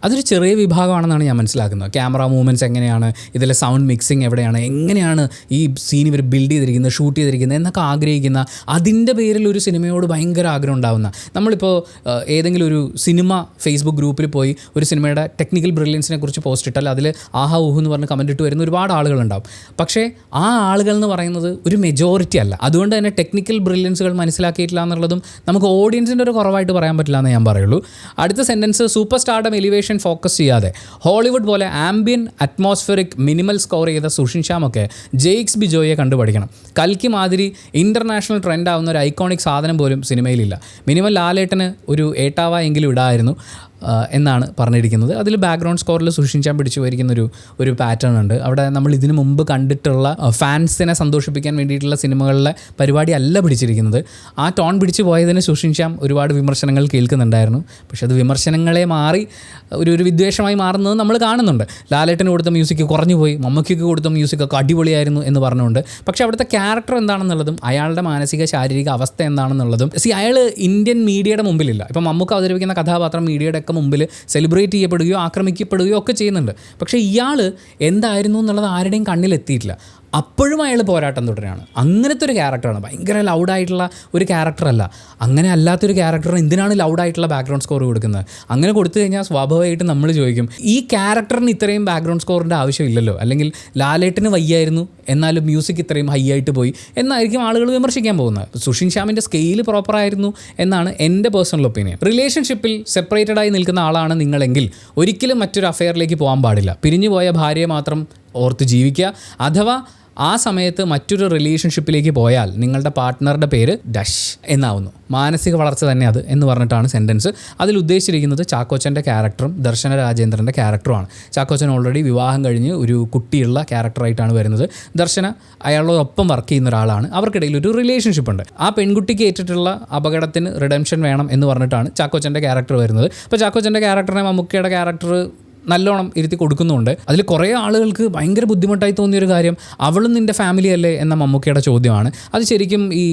[SPEAKER 1] അതൊരു ചെറിയ വിഭാഗമാണെന്നാണ് ഞാൻ മനസ്സിലാക്കുന്നത്. ക്യാമറ മൂവ്മെൻറ്റ്സ് എങ്ങനെയാണ്, ഇതിലെ സൗണ്ട് മിക്സിങ് എവിടെയാണ്, എങ്ങനെയാണ് ഈ സീൻ ഇവർ ബിൽഡ് ചെയ്തിരിക്കുന്നത്, ഷൂട്ട് ചെയ്തിരിക്കുന്നത് എന്നൊക്കെ ആഗ്രഹിക്കുന്ന, അതിൻ്റെ പേരിൽ ഒരു സിനിമയോട് ഭയങ്കര ആഗ്രഹം ഉണ്ടാകുന്ന, നമ്മളിപ്പോൾ ഏതെങ്കിലും ഒരു സിനിമ ഫേസ്ബുക്ക് ഗ്രൂപ്പിൽ പോയി ഒരു സിനിമയുടെ ടെക്നിക്കൽ ബ്രില്യൻസിനെ കുറിച്ച് പോസ്റ്റ് ഇട്ടാൽ അതിൽ ആഹാ ഊഹു എന്ന് പറഞ്ഞ് കമൻറ്റ് ഇട്ട് വരുന്ന ഒരുപാട് ആളുകളുണ്ടാവും. പക്ഷേ ആ ആളുകൾ എന്ന് പറയുന്നത് ഒരു മെജോറിറ്റി അല്ല. അതുകൊണ്ട് തന്നെ ടെക്നിക്കൽ ബ്രില്യൻസുകൾ മനസ്സിലാക്കിയിട്ടില്ല എന്നുള്ളതും നമുക്ക് ഓഡിയൻസിൻ്റെ ഒരു കുറവായിട്ട് പറയാൻ പറ്റില്ല എന്ന് ഞാൻ പറയുള്ളൂ. അടുത്ത sentence, super stardom elevation focus ചെയ്യാതെ ഹോളിവുഡ് പോലെ ആംബിയൻ അറ്റ്മോസ്ഫിയറിക് മിനിമൽ സ്കോർ ചെയ്ത സുഷിൻ ശ്യാമൊക്കെ ജെയ്ക്സ് ബിജോയെ കണ്ടുപഠിക്കണം. കൽക്കി മാതിരി ഇൻ്റർനാഷണൽ ട്രെൻഡ് ആവുന്ന ഒരു ഐക്കോണിക് സാധനം പോലും സിനിമയിലില്ല. മിനിമം ലാലേട്ടന് ഒരു ഏട്ടാവ എങ്കിലും ഇടായിരുന്നു എന്നാണ് പറഞ്ഞിരിക്കുന്നത്. അതിൽ ബാക്ക്ഗ്രൗണ്ട് സ്കോറിൽ സുഷിൻ ശ്യാം പിടിച്ചു പോയിരിക്കുന്ന ഒരു പാറ്റേൺ ഉണ്ട്. അവിടെ നമ്മൾ ഇതിനു മുമ്പ് കണ്ടിട്ടുള്ള ഫാൻസിനെ സന്തോഷിപ്പിക്കാൻ വേണ്ടിയിട്ടുള്ള സിനിമകളിലെ പരിപാടി അല്ല പിടിച്ചിരിക്കുന്നത്. ആ ടോൺ പിടിച്ചു പോയതിന് സുഷിൻ ശ്യാം ഒരുപാട് വിമർശനങ്ങൾ കേൾക്കുന്നുണ്ടായിരുന്നു. പക്ഷെ അത് വിമർശനങ്ങളെ മാറി ഒരു വിദ്വേഷമായി മാറുന്നത് നമ്മൾ കാണുന്നുണ്ട്. ലാലേട്ടന് കൊടുത്ത മ്യൂസിക് കുറഞ്ഞു പോയി, മമ്മൂക്കിക്ക് കൊടുത്ത മ്യൂസിക്കൊക്കെ അടിപൊളിയായിരുന്നു എന്ന് പറഞ്ഞുകൊണ്ട്. പക്ഷേ അവിടുത്തെ ക്യാരക്ടർ എന്താണെന്നുള്ളതും അയാളുടെ മാനസിക ശാരീരിക അവസ്ഥ എന്താണെന്നുള്ളതും അയാൾ ഇന്ത്യൻ മീഡിയയുടെ മുമ്പിലില്ല. ഇപ്പം മമ്മൂക്ക അവതരിപ്പിക്കുന്ന കഥാപാത്രം മീഡിയയുടെ മുമ്പിൽ സെലിബ്രേറ്റ് ചെയ്യപ്പെടുകയോ ആക്രമിക്കപ്പെടുകയോ ഒക്കെ ചെയ്യുന്നുണ്ട്. പക്ഷേ ഇയാൾ എന്തായിരുന്നു എന്നുള്ളത് ആരുടെയും കണ്ണിലെത്തിയിട്ടില്ല. അപ്പോഴും അയാൾ പോരാട്ടം തുടരുകയാണ്. അങ്ങനത്തെ ഒരു ക്യാരക്ടറാണ്, ഭയങ്കര ലൗഡായിട്ടുള്ള ഒരു ക്യാരക്ടറല്ല. അങ്ങനെ അല്ലാത്തൊരു ക്യാരക്ടറിന് എന്തിനാണ് ലൗഡായിട്ടുള്ള ബാക്ക്ഗ്രൗണ്ട് സ്കോർ കൊടുക്കുന്നത്? അങ്ങനെ കൊടുത്തു കഴിഞ്ഞാൽ സ്വാഭാവികമായിട്ടും നമ്മൾ ചോദിക്കും, ഈ ക്യാരക്ടറിന് ഇത്രയും ബാക്ക്ഗ്രൗണ്ട് സ്കോറിൻ്റെ ആവശ്യമില്ലല്ലോ, അല്ലെങ്കിൽ ലാലേട്ടന് വയ്യായിരുന്നു എന്നാലും മ്യൂസിക് ഇത്രയും ഹൈ ആയിട്ട് പോയി എന്നായിരിക്കും ആളുകൾ വിമർശിക്കാൻ പോകുന്നത്. സുഷിൻ ശ്യാമിൻ്റെ സ്കെയിൽ പ്രോപ്പറായിരുന്നു എന്നാണ് എൻ്റെ പേഴ്സണൽ ഒപ്പീനിയൻ. റിലേഷൻഷിപ്പിൽ സെപ്പറേറ്റഡായി നിൽക്കുന്ന ആളാണ് നിങ്ങളെങ്കിൽ ഒരിക്കലും മറ്റൊരു അഫെയറിലേക്ക് പോകാൻ പാടില്ല. പിരിഞ്ഞുപോയ ഭാര്യയെ മാത്രം ഓർത്ത് ജീവിക്കുക. അഥവാ ആ സമയത്ത് മറ്റൊരു റിലേഷൻഷിപ്പിലേക്ക് പോയാൽ നിങ്ങളുടെ പാർട്ട്ണറുടെ പേര് ഡഷ് എന്നാവുന്നു. മാനസിക വളർച്ച തന്നെ അത് എന്ന് പറഞ്ഞിട്ടാണ് സെൻറ്റൻസ്. അതിൽ ഉദ്ദേശിച്ചിരിക്കുന്നത് ചാക്കോച്ചൻ്റെ ക്യാരക്ടറും ദർശന രാജേന്ദ്രൻ്റെ ക്യാരക്ടറുമാണ്. ചാക്കോച്ചൻ ഓൾറെഡി വിവാഹം കഴിഞ്ഞ് ഒരു കുട്ടിയുള്ള ക്യാരക്ടറായിട്ടാണ് വരുന്നത്. ദർശന അയാളോടൊപ്പം വർക്ക് ചെയ്യുന്ന ഒരാളാണ്. അവർക്കിടയിൽ ഒരു റിലേഷൻഷിപ്പ് ഉണ്ട്. ആ പെൺകുട്ടിക്ക് ഏറ്റിട്ടുള്ള അപകടത്തിന് റിഡംഷൻ വേണം എന്ന് പറഞ്ഞിട്ടാണ് ചാക്കോച്ചൻ്റെ ക്യാരക്ടർ വരുന്നത്. അപ്പോൾ ചാക്കോച്ചൻ്റെ ക്യാരക്ടറിനെ മമ്മൂക്കയുടെ ക്യാരക്ടർ നല്ലോണം ഇരുത്തി കൊടുക്കുന്നുണ്ട്. അതിൽ കുറേ ആളുകൾക്ക് ഭയങ്കര ബുദ്ധിമുട്ടായി തോന്നിയൊരു കാര്യം, അവളും നിൻ്റെ ഫാമിലി അല്ലേ എന്ന മമ്മൂക്കയുടെ ചോദ്യമാണ്. അത് ശരിക്കും ഈ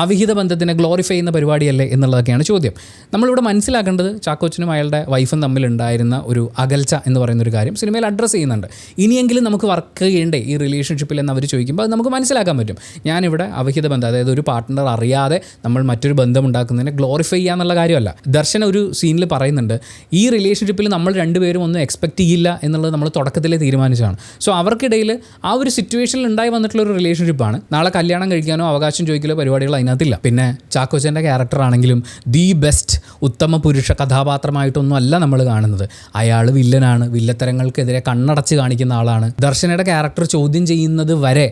[SPEAKER 1] അവിഹിത ബന്ധത്തിനെ ഗ്ലോറിഫൈ ചെയ്യുന്ന പരിപാടിയല്ലേ എന്നുള്ളതൊക്കെയാണ് ചോദ്യം. നമ്മളിവിടെ മനസ്സിലാക്കേണ്ടത് ചാക്കോച്ചനും അയാളുടെ വൈഫും തമ്മിലുണ്ടായിരുന്ന ഒരു അകൽച്ച എന്ന് പറയുന്നൊരു കാര്യം സിനിമയിൽ അഡ്രസ്സ് ചെയ്യുന്നുണ്ട്. ഇനിയെങ്കിലും നമുക്ക് വർക്ക് ചെയ്യേണ്ടേ ഈ റിലേഷൻഷിപ്പിൽ എന്ന് അവർ ചോദിക്കുമ്പോൾ അത് നമുക്ക് മനസ്സിലാക്കാൻ പറ്റും. ഞാനിവിടെ അവിഹിത ബന്ധം, അതായത് ഒരു പാർട്ട്ണർ അറിയാതെ നമ്മൾ മറ്റൊരു ബന്ധം ഉണ്ടാക്കുന്നതിനെ ഗ്ലോറിഫൈ ചെയ്യുക എന്നുള്ള കാര്യമല്ല. ദർശൻ ഒരു സീനിൽ പറയുന്നുണ്ട്, ഈ റിലേഷൻഷിപ്പിൽ നമ്മൾ രണ്ടുപേരും ഒന്നും എക്സ്പെക്റ്റ് ചെയ്യില്ല എന്നുള്ളത് നമ്മൾ തുടക്കത്തിലേ തീരുമാനിച്ചതാണ്. സോ അവർക്കിടയിൽ ആ ഒരു സിറ്റുവേഷനിൽ ഉണ്ടായി വന്നിട്ടുള്ള ഒരു റിലേഷൻഷിപ്പാണ്. നാളെ കല്യാണം കഴിക്കാനോ അവകാശം ചോദിക്കലോ പരിപാടികൾ അതിനകത്തില്ല. പിന്നെ ചാക്കോച്ചൻ്റെ ക്യാരക്ടർ ആണെങ്കിലും ദി ബെസ്റ്റ് ഉത്തമ പുരുഷ കഥാപാത്രമായിട്ടൊന്നും അല്ല നമ്മൾ കാണുന്നത്. അയാൾ വില്ലനാണ്, വില്ലത്തരങ്ങൾക്കെതിരെ കണ്ണടച്ച് കാണിക്കുന്ന ആളാണ്. ദർശനയുടെ ക്യാരക്ടർ ചോദ്യം ചെയ്യുന്നത് വരെ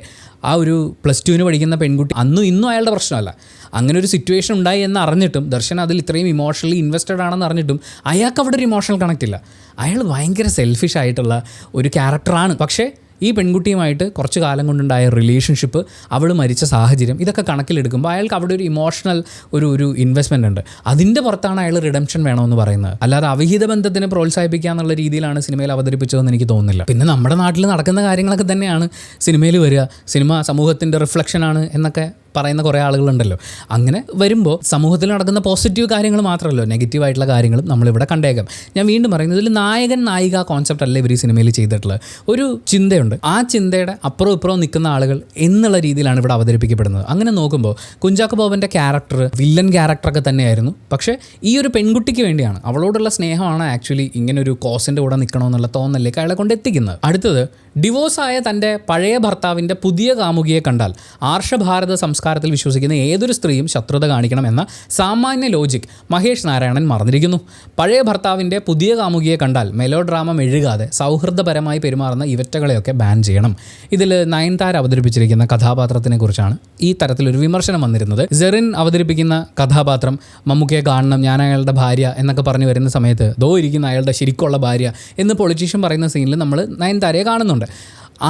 [SPEAKER 1] ആ ഒരു +2 പഠിക്കുന്ന പെൺകുട്ടി അന്നും ഇന്നും അയാളുടെ പ്രശ്നമല്ല. അങ്ങനെ ഒരു സിറ്റുവേഷൻ ഉണ്ടായി എന്ന് അറിഞ്ഞിട്ടും ദർശൻ അതിൽ ഇത്രയും ഇമോഷണലി ഇൻവെസ്റ്റഡ് ആണെന്ന് അറിഞ്ഞിട്ടും അയാൾക്ക് അവിടെ ഒരു ഇമോഷണൽ കണക്റ്റ് ഇല്ല. അയാൾ ഭയങ്കര സെൽഫിഷ് ആയിട്ടുള്ള ഒരു ക്യാരക്ടറാണ്. പക്ഷേ ഈ പെൺകുട്ടിയുമായിട്ട് കുറച്ച് കാലം കൊണ്ടുണ്ടായ റിലേഷൻഷിപ്പ്, അവൾ മരിച്ച സാഹചര്യം, ഇതൊക്കെ കണക്കിലെടുക്കുമ്പോൾ അയാൾക്ക് അവിടെ ഒരു ഇമോഷണൽ ഒരു ഇൻവെസ്റ്റ്മെൻ്റ് ഉണ്ട്. അതിൻ്റെ പുറത്താണ് അയാൾ റിഡംഷൻ വേണമെന്ന് പറയുന്നത്. അല്ലാതെ അവിഹിത ബന്ധത്തിനെ പ്രോത്സാഹിപ്പിക്കുക എന്നുള്ള രീതിയിലാണ് സിനിമയിൽ അവതരിപ്പിച്ചതെന്ന് എനിക്ക് തോന്നുന്നില്ല. പിന്നെ നമ്മുടെ നാട്ടിൽ നടക്കുന്ന കാര്യങ്ങളൊക്കെ തന്നെയാണ് സിനിമയിൽ വരിക. സിനിമ സമൂഹത്തിൻ്റെ റിഫ്ലക്ഷനാണ് എന്നൊക്കെ പറയുന്ന കുറേ ആളുകളുണ്ടല്ലോ. അങ്ങനെ വരുമ്പോൾ സമൂഹത്തിൽ നടക്കുന്ന പോസിറ്റീവ് കാര്യങ്ങൾ മാത്രമല്ലോ നെഗറ്റീവായിട്ടുള്ള കാര്യങ്ങളും നമ്മളിവിടെ കണ്ടേക്കാം. ഞാൻ വീണ്ടും പറയുന്നത്, ഇതിൽ നായകൻ നായിക കോൺസെപ്റ്റ് അല്ല ഇവർ ഈ സിനിമയിൽ ചെയ്തിട്ടുള്ളത്. ഒരു ചിന്തയുണ്ട്, ആ ചിന്തയുടെ അപ്പുറവും ഇപ്പുറവും നിൽക്കുന്ന ആളുകൾ എന്നുള്ള രീതിയിലാണ് ഇവിടെ അവതരിപ്പിക്കപ്പെടുന്നത്. അങ്ങനെ നോക്കുമ്പോൾ കുഞ്ചാക്കോ ബോബൻ്റെ ക്യാരക്ടർ വില്ലൻ ക്യാരക്ടറൊക്കെ തന്നെയായിരുന്നു. പക്ഷേ ഈ ഒരു പെൺകുട്ടിക്ക് വേണ്ടിയാണ്, അവളോടുള്ള സ്നേഹമാണ് ആക്ച്വലി ഇങ്ങനൊരു കോസിൻ്റെ കൂടെ നിൽക്കണമെന്നുള്ള തോന്നലേക്ക് അയാളെ കൊണ്ട് എത്തിക്കുന്നത്. അടുത്തത്, ഡിവോഴ്സായ തൻ്റെ പഴയ ഭർത്താവിൻ്റെ പുതിയ കാമുകിയെ കണ്ടാൽ ആർഷഭാരത സംസ്കാരത്തിൽ വിശ്വസിക്കുന്ന ഏതൊരു സ്ത്രീയും ശത്രുത കാണിക്കണം എന്ന സാമാന്യ ലോജിക് മഹേഷ് നാരായണൻ മറന്നിരിക്കുന്നു. പഴയ ഭർത്താവിൻ്റെ പുതിയ കാമുകിയെ കണ്ടാൽ മെലോ ഡ്രാമ മെഴുകാതെ സൗഹൃദപരമായി പെരുമാറുന്ന ഇവറ്റകളെയൊക്കെ ബാൻ ചെയ്യണം. ഇതിൽ നയൻതാര അവതരിപ്പിച്ചിരിക്കുന്ന കഥാപാത്രത്തിനെ കുറിച്ചാണ് ഈ തരത്തിലൊരു വിമർശനം വന്നിരുന്നത്. സെറിൻ അവതരിപ്പിക്കുന്ന കഥാപാത്രം മമ്മൂക്കയെ കാണണം, ഞാൻ അയാളുടെ ഭാര്യ എന്നൊക്കെ പറഞ്ഞു വരുന്ന സമയത്ത് ദോ ഇരിക്കുന്ന അയാളുടെ ശരിക്കുള്ള ഭാര്യ എന്ന് പൊളിറ്റീഷ്യൻ പറയുന്ന സീനിൽ നമ്മൾ നയൻതാരയെ കാണുന്നുണ്ട്.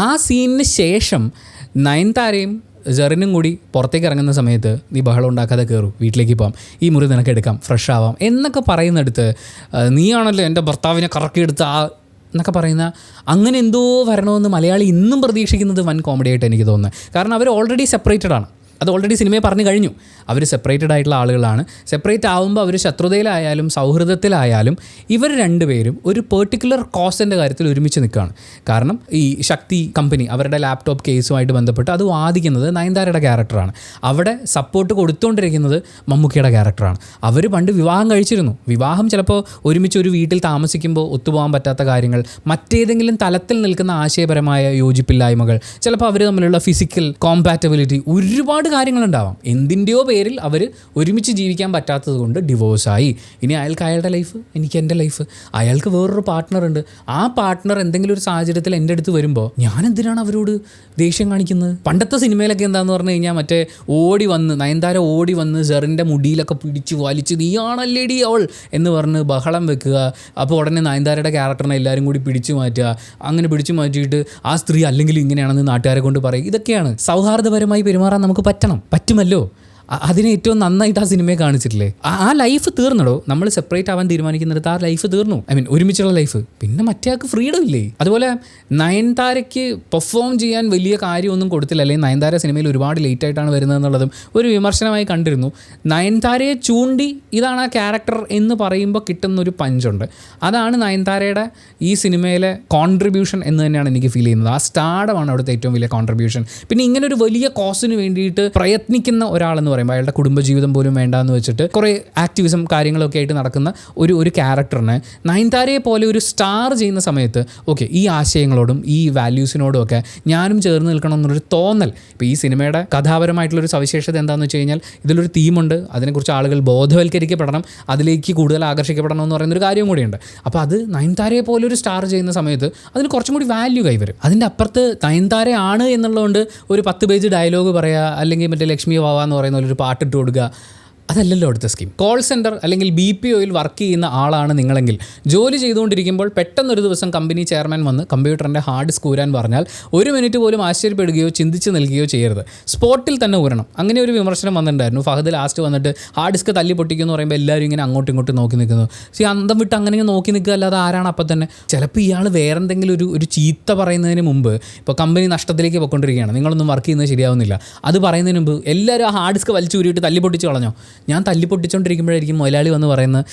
[SPEAKER 1] ആ സീനിന് ശേഷം നയൻതാരയും സെറിനും കൂടി പുറത്തേക്ക് ഇറങ്ങുന്ന സമയത്ത് നീ ബഹളം ഉണ്ടാക്കാതെ കയറൂ, വീട്ടിലേക്ക് പോകാം, ഈ മുറി നിനക്ക് എടുക്കാം, ഫ്രഷ് ആവാം എന്നൊക്കെ പറയുന്നിടത്ത് നീയാണല്ലോ എൻ്റെ ഭർത്താവിനെ കറക്കിയെടുത്ത് എന്നൊക്കെ പറയുന്ന അങ്ങനെ എന്തോ വരണമെന്ന് മലയാളി ഇന്നും പ്രതീക്ഷിക്കുന്നത് വൻ കോമഡി ആയിട്ട് എനിക്ക് തോന്നുന്നത്. കാരണം അവർ ഓൾറെഡി സെപ്പറേറ്റഡ് ആണ്. അത് ഓൾറെഡി സിനിമയെ പറഞ്ഞു കഴിഞ്ഞു. അവർ സെപ്പറേറ്റഡ് ആയിട്ടുള്ള ആളുകളാണ്. സെപ്പറേറ്റ് ആകുമ്പോൾ അവർ ശത്രുതയിലായാലും സൗഹൃദത്തിലായാലും ഇവർ രണ്ടുപേരും ഒരു പെർട്ടിക്കുലർ കോസിൻ്റെ കാര്യത്തിൽ ഒരുമിച്ച് നിൽക്കുകയാണ്. കാരണം ഈ ശക്തി കമ്പനി അവരുടെ ലാപ്ടോപ്പ് കേസുമായിട്ട് ബന്ധപ്പെട്ട് അത് വാദിക്കുന്നത് നയൻതാരയുടെ ക്യാരക്ടറാണ്. അവിടെ സപ്പോർട്ട് കൊടുത്തുകൊണ്ടിരിക്കുന്നത് മമ്മൂക്കയുടെ ക്യാരക്ടറാണ്. അവർ പണ്ട് വിവാഹം കഴിച്ചിരുന്നു. വിവാഹം ചിലപ്പോൾ ഒരുമിച്ച് ഒരു വീട്ടിൽ താമസിക്കുമ്പോൾ ഒത്തുപോകാൻ പറ്റാത്ത കാര്യങ്ങൾ, മറ്റേതെങ്കിലും തലത്തിൽ നിൽക്കുന്ന ആശയപരമായ യോജിപ്പില്ലായ്മകൾ, ചിലപ്പോൾ അവർ തമ്മിലുള്ള ഫിസിക്കൽ കോമ്പാറ്റബിലിറ്റി, ഒരുപാട് കാര്യങ്ങളുണ്ടാവാം. എന്തിൻ്റെയോ പേരിൽ അവർ ഒരുമിച്ച് ജീവിക്കാൻ പറ്റാത്തത് കൊണ്ട് ഡിവോഴ്സായി. ഇനി അയാൾക്ക് അയാളുടെ ലൈഫ്, എനിക്ക് എൻ്റെ ലൈഫ്. അയാൾക്ക് വേറൊരു പാർട്ട്ണറുണ്ട്. ആ പാർട്ട്ണർ എന്തെങ്കിലും ഒരു സാഹചര്യത്തിൽ എൻ്റെ അടുത്ത് വരുമ്പോൾ ഞാൻ എന്തിനാണ് അവരോട് ദേഷ്യം കാണിക്കുന്നത്? പണ്ടത്തെ സിനിമയിലൊക്കെ എന്താണെന്ന് പറഞ്ഞു കഴിഞ്ഞാൽ മറ്റേ ഓടി വന്ന് നയൻതാര ഓടി വന്ന് സെറിൻ്റെ മുടിയിലൊക്കെ പിടിച്ച് വലിച്ച് നീയാണല്ലേടി അവൾ എന്ന് പറഞ്ഞ് ബഹളം വെക്കുക. അപ്പോൾ ഉടനെ നയൻതാരയുടെ ക്യാരക്ടറിനെ എല്ലാവരും കൂടി പിടിച്ചു മാറ്റുക. അങ്ങനെ പിടിച്ചു മാറ്റിയിട്ട് ആ സ്ത്രീ അല്ലെങ്കിൽ ഇങ്ങനെയാണെന്ന് നാട്ടുകാരെ കൊണ്ട് പറയും. ഇതൊക്കെയാണ് സൗഹാർദ്ദപരമായി പെരുമാറാൻ നമുക്ക് പറ്റുമല്ലോ. അതിനെ ഏറ്റവും നന്നായിട്ട് ആ സിനിമയെ കാണിച്ചിട്ടില്ലേ? ആ ലൈഫ് തീർന്നടോ. നമ്മൾ സെപ്പറേറ്റ് ആവാൻ തീരുമാനിക്കുന്നിടത്ത് ആ ലൈഫ് തീർന്നു. ഒരുമിച്ചുള്ള ലൈഫ്. പിന്നെ മറ്റേ ആൾക്ക് ഫ്രീഡം ഇല്ലേ? അതുപോലെ നയൻതാരയ്ക്ക് പെർഫോം ചെയ്യാൻ വലിയ കാര്യമൊന്നും കൊടുത്തില്ല. അല്ലെങ്കിൽ നയൻതാര സിനിമയിൽ ഒരുപാട് ലേറ്റായിട്ടാണ് വരുന്നത് എന്നുള്ളതും ഒരു വിമർശനമായി കണ്ടിരുന്നു. നയൻതാരയെ ചൂണ്ടി ഇതാണ് ആ ക്യാരക്ടർ എന്ന് പറയുമ്പോൾ കിട്ടുന്നൊരു പഞ്ചുണ്ട്. അതാണ് നയൻതാരയുടെ ഈ സിനിമയിലെ കോൺട്രിബ്യൂഷൻ എന്ന് തന്നെയാണ് എനിക്ക് ഫീൽ ചെയ്യുന്നത്. ആ സ്റ്റാർഡമാണ് അവിടുത്തെ ഏറ്റവും വലിയ കോൺട്രിബ്യൂഷൻ. പിന്നെ ഇങ്ങനെ ഒരു വലിയ കോസിന് വേണ്ടിയിട്ട് പ്രയത്നിക്കുന്ന ഒരാളെന്ന് പറയുമ്പോൾ അയാളുടെ കുടുംബജീവിതം പോലും വേണ്ടാന്ന് വെച്ചിട്ട് കുറേ ആക്ടിവിസം കാര്യങ്ങളൊക്കെ ആയിട്ട് നടക്കുന്ന ഒരു ക്യാരക്ടറിനെ നയൻതാരയെ പോലെ ഒരു സ്റ്റാർ ചെയ്യുന്ന സമയത്ത് ഓക്കെ, ഈ ആശയങ്ങളോടും ഈ വാല്യൂസിനോടും ഒക്കെ ഞാനും ചേർന്ന് നിൽക്കണം എന്നൊരു തോന്നൽ. ഇപ്പോൾ ഈ സിനിമയുടെ കഥാപരമായിട്ടുള്ളൊരു സവിശേഷത എന്താണെന്ന് വെച്ച് കഴിഞ്ഞാൽ ഇതിലൊരു തീമുണ്ട്. അതിനെക്കുറിച്ച് ആളുകൾ ബോധവൽക്കരിക്കപ്പെടണം, അതിലേക്ക് കൂടുതൽ ആകർഷിക്കപ്പെടണം എന്ന് പറയുന്നൊരു കാര്യം കൂടിയുണ്ട്. അപ്പോൾ അത് നയൻതാരയെ പോലെ ഒരു സ്റ്റാർ ചെയ്യുന്ന സമയത്ത് അതിന് കുറച്ചും കൂടി വാല്യൂ കൈവരും. അതിൻ്റെ അപ്പുറത്ത് നയൻതാരയാണ് എന്നുള്ളതുകൊണ്ട് ഒരു 10 പേജ് ഡയലോഗ് പറയുക, അല്ലെങ്കിൽ മറ്റേ ലക്ഷ്മി വാവ എന്ന് പറയുന്ന ഒരു പാട്ടിട്ട് കൊടുക്കുക, അതല്ലല്ലോ അടുത്ത സ്കീം. കോൾ സെൻറ്റർ അല്ലെങ്കിൽ BPOയിൽ വർക്ക് ചെയ്യുന്ന ആളാണ് നിങ്ങളെങ്കിൽ ജോലി ചെയ്തുകൊണ്ടിരിക്കുമ്പോൾ പെട്ടെന്നൊരു ദിവസം കമ്പനി ചെയർമാൻ വന്ന് കമ്പ്യൂട്ടറിൻ്റെ ഹാർഡ് ഡിസ്ക് ഊരാൻ പറഞ്ഞാൽ 1 മിനിറ്റ് പോലും ആശ്ചര്യപ്പെടുകയോ ചിന്തിച്ച് നൽകുകയോ ചെയ്യരുത്. സ്പോട്ടിൽ തന്നെ ഊരണം. അങ്ങനെ ഒരു വിമർശനം വന്നിട്ടുണ്ടായിരുന്നു. ഫഹദ് ലാസ്റ്റ് വന്നിട്ട് ഹാർഡ് ഡിസ്ക് തല്ലി പൊട്ടിക്കുമെന്ന് പറയുമ്പോൾ എല്ലാവരും ഇങ്ങനെ അങ്ങോട്ടും ഇങ്ങോട്ടും നോക്കി നിൽക്കുന്നു. അന്തം വിട്ട് അങ്ങനെ നോക്കി നിൽക്കുക അല്ലാതെ ആരാണ് അപ്പം തന്നെ. ചിലപ്പോൾ ഇയാൾ വേറെ എന്തെങ്കിലും ഒരു ചീത്ത പറയുന്നതിന് മുമ്പ്, ഇപ്പോൾ കമ്പനി നഷ്ടത്തിലേക്ക് പോയിക്കൊണ്ടിരിക്കുകയാണ്, നിങ്ങളൊന്നും വർക്ക് ചെയ്യുന്നത് ശരിയാവുന്നില്ല, അത് പറയുന്നതിന് മുമ്പ് എല്ലാവരും ആ ഹാർഡ് ഡിസ്ക് വലിച്ചു ഊരിയിട്ട് തല്ലി പൊട്ടിച്ച് കളഞ്ഞോ. ഞാൻ തല്ലി പൊട്ടിച്ചുകൊണ്ടിരിക്കുമ്പോഴായിരിക്കും മുതലാളി വന്ന് പറയുന്നത്,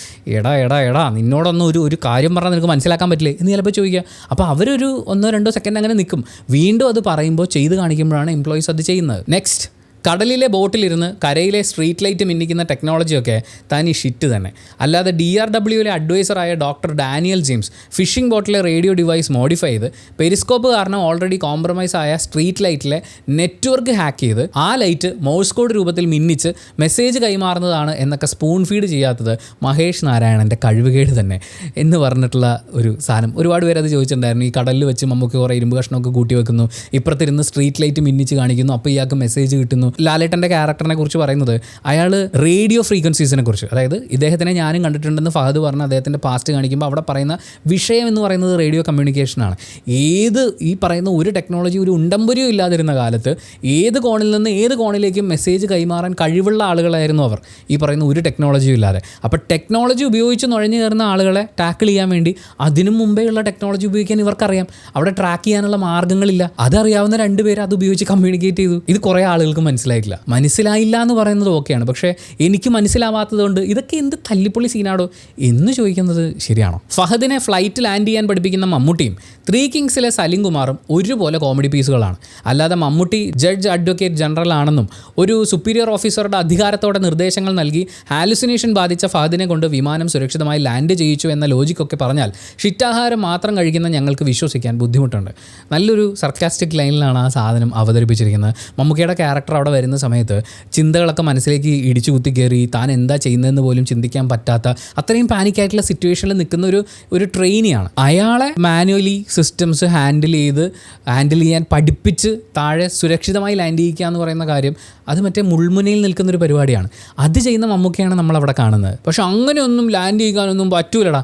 [SPEAKER 1] എടാ നിന്നോടൊന്നും ഒരു കാര്യം പറഞ്ഞാൽ നിനക്ക് മനസ്സിലാക്കാൻ പറ്റില്ലേ എന്ന് ചിലപ്പോൾ ചോദിക്കുക. അപ്പോൾ അവരൊരു 1-2 സെക്കൻഡ് അങ്ങനെ നിൽക്കും. വീണ്ടും അത് പറയുമ്പോൾ ചെയ്ത് കാണിക്കുമ്പോഴാണ് എംപ്ലോയീസ് അത് ചെയ്യുന്നത്. നെക്സ്റ്റ്, കടലിലെ ബോട്ടിലിരുന്ന് കരയിലെ സ്ട്രീറ്റ് ലൈറ്റ് മിന്നിക്കുന്ന ടെക്നോളജിയൊക്കെ തനി ഷിറ്റ് തന്നെ. അല്ലാതെ DRWയിലെ അഡ്വൈസറായ ഡോക്ടർ ഡാനിയൽ ജെയിംസ് ഫിഷിംഗ് ബോട്ടിലെ റേഡിയോ ഡിവൈസ് മോഡിഫൈ ചെയ്ത് പെരിസ്കോപ്പ് കാരണം ഓൾറെഡി കോംപ്രമൈസ് ആയ സ്ട്രീറ്റ് ലൈറ്റിലെ നെറ്റ്വർക്ക് ഹാക്ക് ചെയ്ത് ആ ലൈറ്റ് മോഴ്സ് കോഡ് രൂപത്തിൽ മിന്നിച്ച് മെസ്സേജ് കൈമാറുന്നതാണ് എന്നൊക്കെ സ്പൂൺ ഫീഡ് ചെയ്യാത്തത് മഹേഷ് നാരായണൻ്റെ കഴിവുകേട് തന്നെ എന്ന് പറഞ്ഞിട്ടുള്ള ഒരു സാധനം. ഒരുപാട് പേര് അത് ചോദിച്ചിട്ടുണ്ടായിരുന്നു. ഈ കടലിൽ വെച്ച് നമുക്ക് കുറേ ഇരുമ്പ് കഷ്ണമൊക്കെ കൂട്ടി വെക്കുന്നു, ഇപ്പുറത്തിരുന്ന് സ്ട്രീറ്റ് ലൈറ്റ് മിന്നിച്ച് കാണിക്കുന്നു, അപ്പോൾ ഇയാൾക്ക് മെസ്സേജ് കിട്ടുന്നു. ലാലേട്ടൻ്റെ ക്യാരക്ടറിനെ കുറിച്ച് പറയുന്നത് അയാൾ റേഡിയോ ഫ്രീക്വൻസീസിനെ കുറിച്ച്, അതായത് ഇദ്ദേഹത്തിനെ ഞാനും കണ്ടിട്ടുണ്ടെന്ന് ഫഹദ് പറഞ്ഞ അദ്ദേഹത്തിൻ്റെ പാസ്റ്റ് കാണിക്കുമ്പോൾ അവിടെ പറയുന്ന വിഷയം എന്ന് പറയുന്നത് റേഡിയോ കമ്മ്യൂണിക്കേഷനാണ്. ഈ പറയുന്ന ഒരു ടെക്നോളജി ഒരു ഉണ്ടമ്പരിയും ഇല്ലാതിരുന്ന കാലത്ത് ഏത് കോണിൽ നിന്ന് ഏത് കോണിലേക്കും മെസ്സേജ് കൈമാറാൻ കഴിവുള്ള ആളുകളായിരുന്നു അവർ, ഈ പറയുന്ന ഒരു ടെക്നോളജിയും ഇല്ലാതെ. അപ്പോൾ ടെക്നോളജി ഉപയോഗിച്ച് നുഴഞ്ഞു കയറുന്ന ആളുകളെ ടാക്കിൾ ചെയ്യാൻ വേണ്ടി അതിനു മുമ്പേ ഉള്ള ടെക്നോളജി ഉപയോഗിക്കാൻ ഇവർക്കറിയാം. അവിടെ ട്രാക്ക് ചെയ്യാനുള്ള മാർഗ്ഗങ്ങളില്ല. അതറിയാവുന്ന 2 പേര് അത് ഉപയോഗിച്ച് കമ്മ്യൂണിക്കേറ്റ് ചെയ്തു. ഇത് കുറേ ആളുകൾക്ക് മനസ്സിലായില്ല എന്ന് പറയുന്നത് ഓക്കെയാണ്. പക്ഷേ എനിക്ക് മനസ്സിലാവാത്തതുകൊണ്ട് ഇതൊക്കെ എന്ത് തല്ലിപ്പൊളി സീനാടോ എന്ന് ചോദിക്കുന്നത് ശരിയാണോ? ഫഹദിനെ ഫ്ലൈറ്റ് ലാൻഡ് ചെയ്യാൻ പഠിപ്പിക്കുന്ന മമ്മൂട്ടിയും 3 കിങ്സിലെ സലിം കുമാറും ഒരുപോലെ കോമഡി പീസുകളാണ്. അല്ലാതെ മമ്മൂട്ടി ജഡ്ജ് അഡ്വക്കേറ്റ് ജനറൽ ആണെന്നും ഒരു സുപ്പീരിയർ ഓഫീസറുടെ അധികാരത്തോടെ നിർദ്ദേശങ്ങൾ നൽകി ഹാലുസിനേഷൻ ബാധിച്ച ഫഹദിനെ കൊണ്ട് വിമാനം സുരക്ഷിതമായി ലാൻഡ് ചെയ്യിച്ചു എന്ന ലോജിക്കൊക്കെ പറഞ്ഞാൽ ഷിറ്റാഹാരം മാത്രം കഴിക്കുന്ന ഞങ്ങൾക്ക് വിശ്വസിക്കാൻ ബുദ്ധിമുട്ടുണ്ട്. നല്ലൊരു സർക്കാസ്റ്റിക് ലൈനിലാണ് ആ സാധനം അവതരിപ്പിച്ചിരിക്കുന്നത്. മമ്മൂക്കയുടെ ക്യാരക്ടർ അവിടെ വരുന്ന സമയത്ത് ചിന്തകളൊക്കെ മനസ്സിലേക്ക് ഇടിച്ചു കുത്തി കയറി താൻ എന്താ ചെയ്യുന്നതെന്ന് പോലും ചിന്തിക്കാൻ പറ്റാത്ത അത്രയും പാനിക്കായിട്ടുള്ള സിറ്റുവേഷനിൽ നിൽക്കുന്ന ഒരു ട്രെയിനിയാണ്. അയാളെ മാനുവലി സിസ്റ്റംസ് ഹാൻഡിൽ ചെയ്യാൻ പഠിപ്പിച്ച് താഴെ സുരക്ഷിതമായി ലാൻഡ് ചെയ്യിക്കുക എന്ന് പറയുന്ന കാര്യം അത് മറ്റേ മുൾമുനയിൽ നിൽക്കുന്നൊരു പരിപാടിയാണ്. അത് ചെയ്യുന്ന മമ്മൂക്കയാണ് നമ്മളവിടെ കാണുന്നത്. പക്ഷെ അങ്ങനെയൊന്നും ലാൻഡ് ചെയ്യാനൊന്നും പറ്റൂലടാ.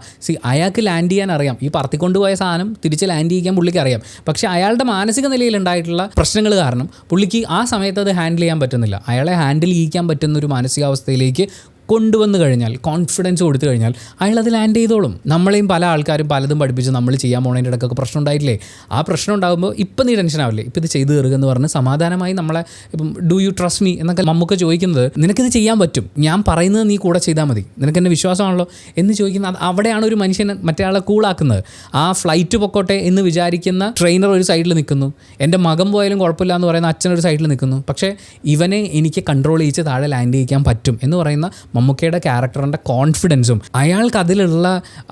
[SPEAKER 1] അയാൾക്ക് ലാൻഡ് ചെയ്യാൻ അറിയാം. ഈ പറത്തിക്കൊണ്ടുപോയ സാധനം തിരിച്ച് ലാൻഡ് ചെയ്യിക്കാൻ പുള്ളിക്ക് അറിയാം. പക്ഷേ അയാളുടെ മാനസിക നിലയിലുണ്ടായിട്ടുള്ള പ്രശ്നങ്ങൾ കാരണം പുള്ളിക്ക് ആ സമയത്ത് അത് ഹാൻഡിൽ ചെയ്യാൻ പറ്റുന്നില്ല. അയാളെ ഹാൻഡിൽ ചെയ്യിക്കാൻ പറ്റുന്ന ഒരു മാനസികാവസ്ഥയിലേക്ക് കൊണ്ടുവന്നു കഴിഞ്ഞാൽ, കോൺഫിഡൻസ് കൊടുത്തു കഴിഞ്ഞാൽ അയാളത് ലാൻഡ് ചെയ്തോളും. നമ്മളെയും പല ആൾക്കാരും പലതും പഠിപ്പിച്ച് നമ്മൾ ചെയ്യാൻ പോണതിൻ്റെ ഇടയ്ക്കൊക്കെ പ്രശ്നം ഉണ്ടായിട്ടില്ലേ? ആ പ്രശ്നം ഉണ്ടാകുമ്പോൾ ഇപ്പം നീ ടെൻഷൻ ആവില്ലേ, ഇപ്പം ഇത് ചെയ്ത് തീർക്കുക എന്ന് പറഞ്ഞ് സമാധാനമായി നമ്മളെ ഇപ്പം ഡു യു ട്രസ്റ്റ് മീ എന്നൊക്കെ നമുക്ക് ചോദിക്കുന്നത്, നിനക്കിത് ചെയ്യാൻ പറ്റും, ഞാൻ പറയുന്നത് നീ കൂടെ ചെയ്താൽ മതി, നിനക്ക് എന്നെ വിശ്വാസമാണല്ലോ എന്ന് ചോദിക്കുന്നത്. അവിടെയാണ് ഒരു മനുഷ്യൻ മറ്റേ ആളെ കൂളാക്കുന്നത്. ആ ഫ്ലൈറ്റ് പൊക്കോട്ടെ എന്ന് വിചാരിക്കുന്ന ട്രെയിനർ ഒരു സൈഡിൽ നിൽക്കുന്നു, എൻ്റെ മകൻ പോയാലും കുഴപ്പമില്ല എന്ന് പറയുന്ന അച്ഛനൊരു സൈഡിൽ നിൽക്കുന്നു. പക്ഷേ ഇവനെ എനിക്ക് കൺട്രോൾ ചെയ്യിച്ച് താഴെ ലാൻഡ് ചെയ്യിക്കാൻ പറ്റും എന്ന് പറയുന്ന മമ്മൂക്കയുടെ ക്യാരക്ടറിൻ്റെ കോൺഫിഡൻസും അയാൾക്ക് അതിലുള്ള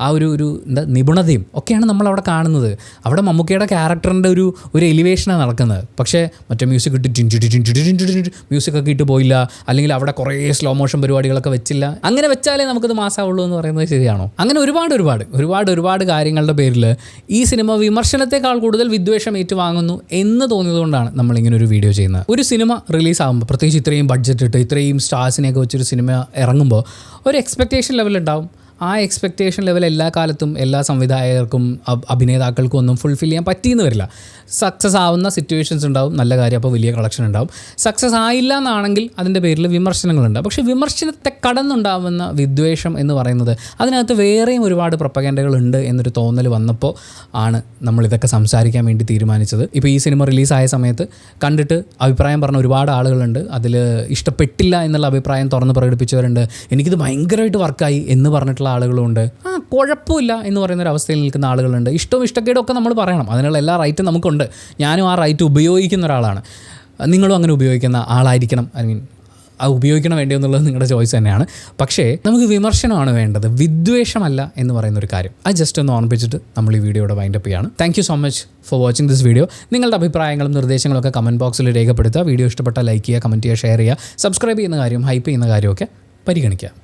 [SPEAKER 1] ആ ഒരു നിപുണതയും ഒക്കെയാണ് നമ്മളവിടെ കാണുന്നത്. അവിടെ മമ്മൂക്കയുടെ ക്യാരക്ടറിൻ്റെ ഒരു എലിവേഷനാണ് നടക്കുന്നത്. പക്ഷേ മറ്റേ മ്യൂസിക് ഇട്ട് മ്യൂസിക്കൊക്കെ ഇട്ട് പോയില്ല, അല്ലെങ്കിൽ അവിടെ കുറേ സ്ലോ മോഷൻ പരിപാടികളൊക്കെ വെച്ചില്ല. അങ്ങനെ വെച്ചാലേ നമുക്കത് മാസാവുള്ളൂ എന്ന് പറയുന്നത് ശരിയാണോ? അങ്ങനെ ഒരുപാട് കാര്യങ്ങളുടെ പേരിൽ ഈ സിനിമ വിമർശനത്തെക്കാൾ കൂടുതൽ വിദ്വേഷം ഏറ്റുവാങ്ങുന്നു എന്ന് തോന്നിയതുകൊണ്ടാണ് നമ്മളിങ്ങനെ ഒരു വീഡിയോ ചെയ്യുന്നത്. ഒരു സിനിമ റിലീസാകുമ്പോൾ, പ്രത്യേകിച്ച് ഇത്രയും ബഡ്ജറ്റ് ഇട്ട് ഇത്രയും സ്റ്റാർസിനെയൊക്കെ വെച്ചൊരു സിനിമ ഇറങ്ങുമ്പോൾ ഒരു എക്സ്പെക്റ്റേഷൻ ലെവൽ ഉണ്ടാവും. ആ എക്സ്പെക്റ്റേഷൻ ലെവൽ എല്ലാ കാലത്തും എല്ലാ സംവിധായകർക്കും അഭിനേതാക്കൾക്കും ഒന്നും ഫുൾഫിൽ ചെയ്യാൻ പറ്റിയെന്ന് വരില്ല. സക്സസ് ആവുന്ന സിറ്റുവേഷൻസ് ഉണ്ടാവും, നല്ല കാര്യം, അപ്പോൾ വലിയ കളക്ഷൻ ഉണ്ടാവും. സക്സസ് ആയില്ല എന്നാണെങ്കിൽ അതിൻ്റെ പേരിൽ വിമർശനങ്ങളുണ്ടാവും. പക്ഷേ വിമർശനത്തെ കടന്നുണ്ടാവുന്ന വിദ്വേഷം എന്ന് പറയുന്നത് അതിനകത്ത് വേറെയും ഒരുപാട് പ്രൊപ്പഗൻഡകളുണ്ട് എന്നൊരു തോന്നൽ വന്നപ്പോൾ ആണ് നമ്മളിതൊക്കെ സംസാരിക്കാൻ വേണ്ടി തീരുമാനിച്ചത്. ഇപ്പോൾ ഈ സിനിമ റിലീസായ സമയത്ത് കണ്ടിട്ട് അഭിപ്രായം പറഞ്ഞ ഒരുപാട് ആളുകളുണ്ട്. അതിൽ ഇഷ്ടപ്പെട്ടില്ല എന്നുള്ള അഭിപ്രായം തുറന്ന് പ്രകടിപ്പിച്ചവരുണ്ട്. എനിക്കിത് ഭയങ്കരമായിട്ട് വർക്കായി എന്ന് പറഞ്ഞിട്ടുള്ള ആളുകളുണ്ട്. കുഴപ്പമില്ല എന്ന് പറയുന്ന ഒരു അവസ്ഥയിൽ നിൽക്കുന്ന ആളുകളുണ്ട്. ഇഷ്ടവും ഇഷ്ടക്കേടും ഒക്കെ നമ്മൾ പറയണം. അതിനുള്ള എല്ലാ റൈറ്റും നമുക്കുണ്ട്. ഞാനും ആ റൈറ്റ് ഉപയോഗിക്കുന്ന ഒരാളാണ്. നിങ്ങളും അങ്ങനെ ഉപയോഗിക്കുന്ന ആളായിരിക്കണം. ഉപയോഗിക്കണം വേണ്ടി എന്നുള്ളത് നിങ്ങളുടെ ചോയ്സ് തന്നെയാണ്. പക്ഷേ നമുക്ക് വിമർശനമാണ് വേണ്ടത്, വിദ്വേഷമല്ല എന്ന് പറയുന്നൊരു കാര്യം. അത് ജസ്റ്റ് ഒന്ന് ഓർമ്മിപ്പിച്ചിട്ട് നമ്മൾ ഈ വീഡിയോയുടെ വൈൻഡപ്പ് ചെയ്യാണ്. Thank you so much for watching this video. നിങ്ങളുടെ അഭിപ്രായങ്ങളും നിർദ്ദേശങ്ങളും ഒക്കെ കമൻറ്റ് ബോക്സിൽ രേഖപ്പെടുത്തുക. വീഡിയോ ഇഷ്ടപ്പെട്ടാൽ ലൈക്ക് ചെയ്യുക, കമൻറ്റ് ചെയ്യുക, ഷെയർ ചെയ്യുക, സബ്സ്ക്രൈബ് ചെയ്യുന്ന കാര്യം, ഹൈപ്പ് ചെയ്യുന്ന കാര്യമൊക്കെ പരിഗണിക്കുക.